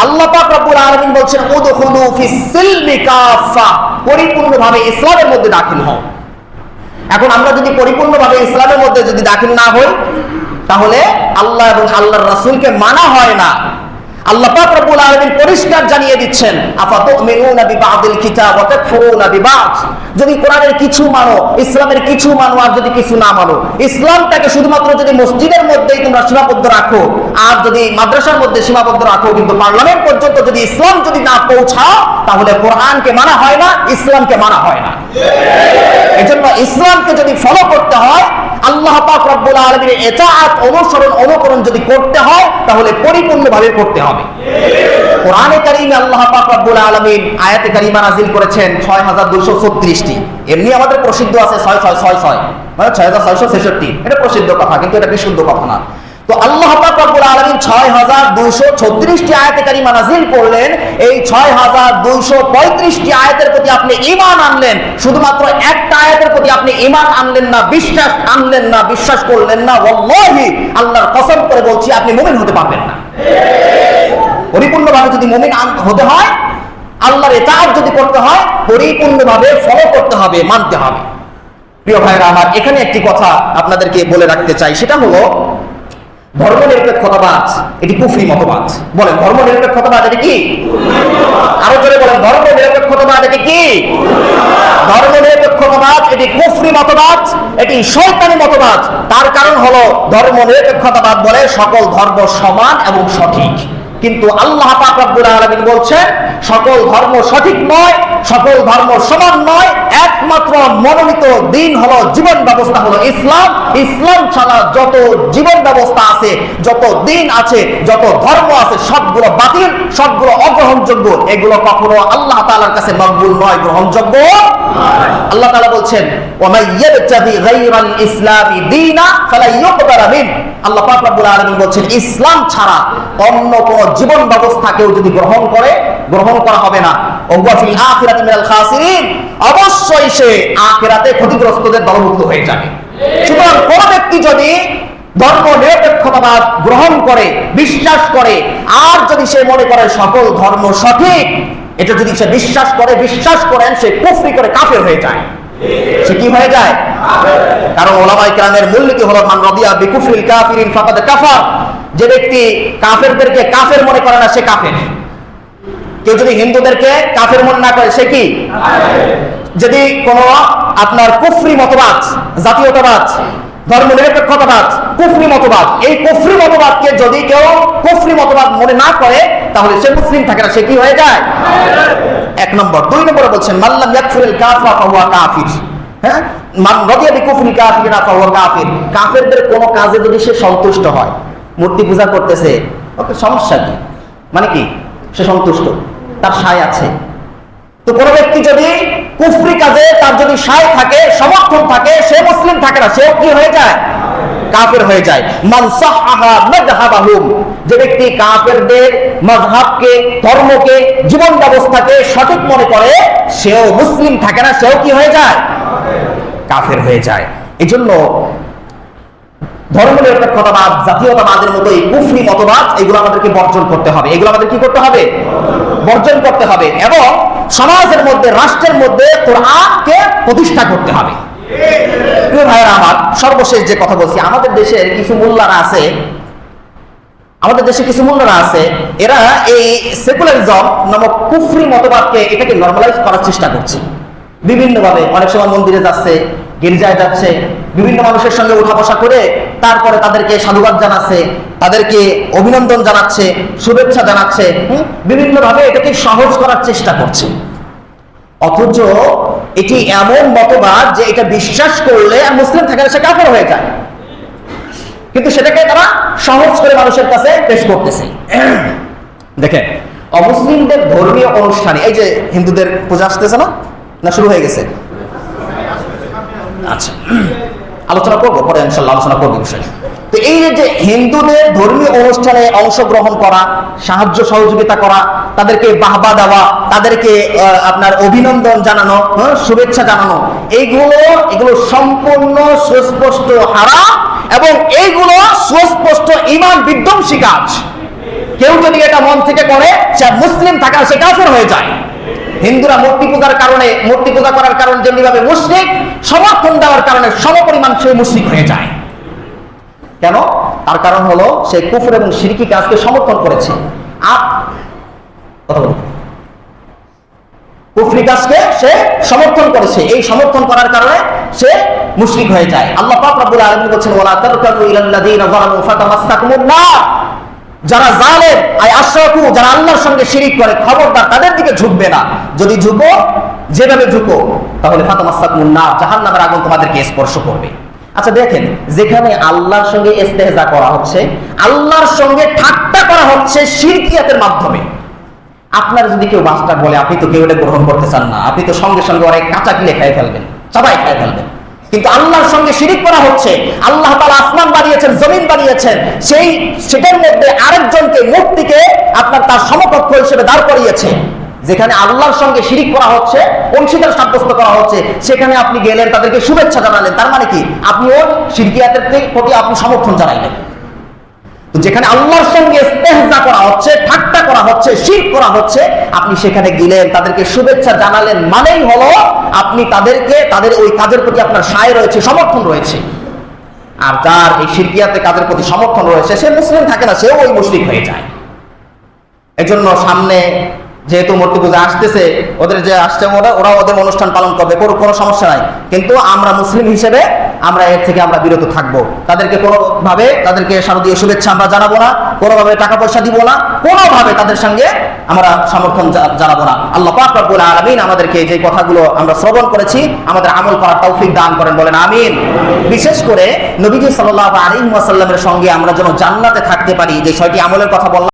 আল্লাহ পাক রব্বুল আলামিন বলছেন উদখুলু ফিস সিলমি কাফা, পরিপূর্ণভাবে ইসলামের মধ্যে দাখিল হও। এখন আমরা যদি পরিপূর্ণভাবে ইসলামের মধ্যে যদি দাখিল না হই, তাহলে আল্লাহ এবং আল্লাহর রাসূলকে মানা হয় না। আল্লাহ পাক রব্বুল আলামিন পরিষ্কার জানিয়ে দিচ্ছেন, আফাতুমিনুনা বিবাদিল কিতাব ওয়া তাকফুরুনা বিবাদ, যদি কোরআনের কিছু মানো, ইসলামের কিছু মানো, আর যদি কিছু না মানো, ইসলামটাকে শুধুমাত্র যদি মসজিদের মধ্যেই তোমরা সীমাবদ্ধ রাখো, আর যদি মাদ্রাসার মধ্যে সীমাবদ্ধ রাখো, কিন্তু পার্লামেন্ট পর্যন্ত যদি ইসলাম যদি না পৌঁছাও, তাহলে কোরআনকে মানা হয় না, ইসলামকে মানা হয় না। এজন্য ইসলামকে যদি ফলো করতে হয়, আল্লাহ পাক রব্বুল আলামিনের ইতাআত অনুকরণ যদি করতে হয়, তাহলে পরিপূর্ণভাবে করতে হবে। কোরআনে কারীমে আল্লাহ পাক রব্বুল আলামিন আয়াতে কারীমা নাযিল করেছেন 6236টি। এমনি আমাদের প্রসিদ্ধ আছে 6666, মানে 6666, এটা প্রসিদ্ধ কথা, কিন্তু এটা বিশুদ্ধ কথা না। তো আল্লাহ পাক রব্বুল আলামিন 6236টি আয়াতে কারীমা নাযিল করলেন। এই 6235টি আয়াতের প্রতি আপনি ঈমান আনলেন, শুধুমাত্র একটা আয়াতের প্রতি আপনি ঈমান আনলেন না, বিশ্বাস আনলেন না, বিশ্বাস করলেন না, ওয়াল্লাহি আল্লাহর কসম করে বলছি আপনি মুমিন হতে পারবেন না। পরিপূর্ণভাবে যদি মুমিন হতে হয়, আল্লাহর ইতাআত যদি করতে হয়, পরিপূর্ণভাবে ফলো করতে হবে, মানতে হবে। প্রিয় ভাইরা আমার, এখানে একটি কথা আপনাদেরকে বলে রাখতে চাই, সেটা হলো ধর্মনিরপেক্ষতাবাদ এটি কুফরি মতবাদ। বলেন ধর্মনিরপেক্ষতাবাদ এটি কি? আরো জোরে বলেন ধর্মনিরপেক্ষতাবাদ এটি কি? ধর্মনিরপেক্ষতাবাদ এটি কুফরি মতবাদ, এটি শয়তানি মতবাদ। তার কারণ হলো ধর্মনিরপেক্ষতাবাদ বলে সকল ধর্ম সমান এবং সঠিক, কিন্তু আল্লাহ পাক রব্বুল আলামিন বলছেন সকল ধর্ম সঠিক নয়, সকল ধর্ম সমান নয়, একমাত্র মনোনীত দিন হলো, জীবন ব্যবস্থা হলো ইসলাম। ইসলাম ছাড়া যত জীবন ব্যবস্থা আছে, যত দিন আছে, যত ধর্ম আছে, সবগুলো বাতিল, সবগুলো অগ্রহণযোগ্য। এগুলো কখনো আল্লাহ তাআলার কাছে মকবুল নয়, গ্রহণযোগ্য নয়। আল্লাহ তাআলা বলছেন ওয়ামাই ইয়াবতাগি গায়রাল ইসলামি দীনা ফালা ইউকবালা মিন। আল্লাহ পাক রব্বুল আলামিন বলছেন ইসলাম ছাড়া অন্য কোন জীবন ব্যবস্থা কেউ যদি গ্রহণ করে, গ্রহণ করা হবে না। ওয়া ফিল আখিরাতি মিনাল খাসিরিন, অবশ্যই সে আখিরাতে ক্ষতিগ্রস্তদের দলভুক্ত হয়ে যাবে। সুতরাং কোন ব্যক্তি যদি ধর্ম নিরপেক্ষতাবাদ গ্রহণ করে, বিশ্বাস করে, আর যদি সে মনে করে সকল ধর্ম সঠিক, এটা যদি সে বিশ্বাস করেন, সে কুফরি করে কাফের হয়ে যায়। সে কি হয়ে যায়? কারণ ওলামায়ে কেরামের মূলনীতি হলো মান রাদিয়া বিকুফরিল কাফিরিন ফাকাদ কাফার। যে ব্যক্তি কাফেরদেরকে কাফের মনে করে না, সে কাফের। কেউ যদি হিন্দুদেরকে কাফের মনে না করে, সে কি? যদি কোনো আপনার কুফরি মতবাদ, জাতীয়তাবাদ, ধর্মনিরপেক্ষতাবাদ, কুফরি মতবাদ, এই কুফরি মতবাদকে যদি কেউ কুফরি মতবাদ মনে না করে, তাহলে সে মুসলিম থাকে না, সে কি হয়ে যায়? এক নম্বর। দুই নম্বরে বলছেন মাল্লাম ইয়াকফিরুল কাফরা ফাহুয়া কাফির। হ্যাঁ, মান রাদিয়া বিকুফরিল কাফিরিনা ফাহুয়া কাফির। কাফেরদের কোনো কাজে যদি সে সন্তুষ্ট হয়, মূর্তি পূজা করতেছে, ওকে সমস্যা কি? মানে কি? সে সন্তুষ্ট, তার সায় আছে। তো কোন ব্যক্তি যদি কুফরি কাজে তার যদি সায় থাকে, সমর্থন থাকে, সে মুসলিম থাকে না, সেও কি হয়ে যায়? কাফের হয়ে যায়। মান সাহহা মাযহাবাহুম, যে ব্যক্তি কাফেরদের মাযহাবকে, ধর্মকে, জীবন ব্যবস্থাকে সঠিক মনে করে, সেও মুসলিম থাকে না, সেও কি হয়ে যায়? কাফের হয়ে যায়। এজন্য ধর্মনিরপেক্ষতাবাদ, জাতীয়তাবাদের মতো এই কুফরি মতবাদ, এগুলো আমাদেরকে বর্জন করতে হবে। এগুলো আমাদের কি করতে হবে? বর্জন করতে হবে, এবং সমাজের মধ্যে, রাষ্ট্রের মধ্যে কোরআনকে প্রতিষ্ঠা করতে হবে। প্রিয় ভাইরা আমার, সর্বশেষ যে কথা বলছি, আমাদের দেশের কিছু মোল্লারা আছে, এরা এই সেকুলারিজম নামক কুফরি মতবাদকে, এটাকে নরমালাইজ করার চেষ্টা করছে বিভিন্নভাবে। অনেক সময় মন্দিরে যাচ্ছে, গির্জায় যাচ্ছে, বিভিন্ন মানুষের সঙ্গে উঠা বসা করে তারপরে তাদেরকে সাধুবাদ জানাচ্ছে, তাদেরকে অভিনন্দন জানাচ্ছে, শুভেচ্ছা জানাচ্ছে, বিভিন্নভাবে এটাকে সহজ করার চেষ্টা করছে। অথচ এটি এমন মতবাদ যে এটা বিশ্বাস করলে আর মুসলিম থাকে না, সে কাফের হয়ে যায়, কিন্তু সেটাকে তারা সহজ করে মানুষের কাছে পেশ করতেছে। দেখেন, অমুসলিমদের ধর্মীয় অনুষ্ঠানে, এই যে হিন্দুদের পূজা আসতেছে না শুরু হয়ে গেছে? আচ্ছা, আলোচনা করবো পরে, ইনশাআল্লাহ আলোচনা করবো বিষয়। তো এই যে হিন্দুদের ধর্মীয় অনুষ্ঠানে অংশগ্রহণ করা, সাহায্য সহযোগিতা করা, তাদেরকে বাহবা দেওয়া, তাদেরকে আপনার অভিনন্দন জানানো, শুভেচ্ছা জানানো, এগুলো সম্পূর্ণ সুস্পষ্ট হারাম এবং এইগুলো সুস্পষ্ট ঈমান বিধ্বংসী কাজ। কেউ যদি এটা মন থেকে করে, সে মুসলিম থাকা সে কাফের হয়ে যায়। হিন্দুরা মূর্তি পূজার কারণে, মূর্তি পূজা করার কারণে যেমনিভাবে মুশরিক, সমর্থন দেওয়ার কারণে সমপরিমাণ সে মুশরিক হয়ে যায়। কেন? তার কারণ হলো সে কুফর এবং শিরকি কাজকে সমর্থন করেছে। কুফরি কাজকে সে সমর্থন করেছে, এই সমর্থন করার কারণে সে মুশরিক হয়ে যায়। আল্লাহ পাক রব্বুল আলামিন বলেছেন, ওয়ালা তারকানু ইলাল্লাযীনা যালামু ফাতামাসসাকুমুন নার। যারা জালেম আয় আশরাকু, যারা আল্লাহর সঙ্গে শিরিক করে, খবরদার তাদের দিকে ঝুঁকবে না। যদি ঝুঁকো, যেভাবে ঝুঁকো, তাহলে ফাতামাসসাকুমুন নার, জাহান্নামের আগুন তোমাদেরকে স্পর্শ করবে। আচ্ছা দেখেন, যেখানে আল্লাহর সঙ্গে ইস্তেহজা করা হচ্ছে, আল্লাহর সঙ্গে ঠাট্টা করা হচ্ছে শিরকিয়াতের মাধ্যমে। আপনার যদি কেউ বাসটা বলে, আপনি তো কেউ এটা গ্রহণ করতে চান না, আপনি তো সঙ্গে সঙ্গে অনেক কাঁচা কিলে খেয়ে ফেলবেন, চাবাই খেয়ে ফেলবেন। কিন্তু আল্লাহর সঙ্গে শিরিক করা হচ্ছে। আল্লাহ তাআলা আসমান বানিয়েছেন, জমিন বানিয়েছেন, সেটার মধ্যে আরেকজনকে, মূর্তিকে আপনার তার সমকক্ষ হিসেবে দাঁড় করিয়েছে। যেখানে আল্লাহর সঙ্গে শিরিক করা হচ্ছে, অংশীদার সাব্যস্ত করা হচ্ছে, সেখানে আপনি গেলেন, তাদেরকে শুভেচ্ছা জানালেন, তার মানে কি? আপনি ওই শিরকিয়াতের প্রতি আপনি সমর্থন জানাইলেন। তো যেখানে আল্লাহর সঙ্গে ইস্তেহজা করা হচ্ছে, ঠাট্টা করা হচ্ছে, শিরক করা হচ্ছে, আপনি সেখানে গেলেন, তাদেরকে শুভেচ্ছা জানালেন, মানেই হলো আপনি তাদেরকে, তাদের ওই কাজের প্রতি আপনার সায় রয়েছে, সমর্থন রয়েছে। আর যার এই শিরকিয়াতে কাজের প্রতি সমর্থন রয়েছে, সে মুসলিম থাকে না, সেও ওই মুশরিক হয়ে যায়। এজন্য সামনে যেহেতু মূর্তি পূজা আসতেছে, ওদের যে আসছে ওরা ওদের অনুষ্ঠান পালন করবে, কোনো সমস্যা নাই। কিন্তু আমরা মুসলিম হিসেবে আমরা এর থেকে আমরা বিরত থাকবো। তাদেরকে কোনোভাবে, তাদেরকে শারদীয় শুভেচ্ছা আমরা জানাবো না, কোনোভাবে টাকা পয়সা দিব না, কোনোভাবে তাদের সঙ্গে আমরা সমর্থন জানাবো না। আল্লাহ পাক রব্বুল আলামিন আমাদেরকে যে কথাগুলো আমরা শ্রবণ করেছি, আমাদের আমল করার তৌফিক দান করেন, বলেন আমিন। বিশেষ করে নবীজি সাল্লাল্লাহু আলাইহি ওয়াসাল্লামের সঙ্গে আমরা যেন জান্নাতে থাকতে পারি, যে 6টি আমলের কথা বললাম।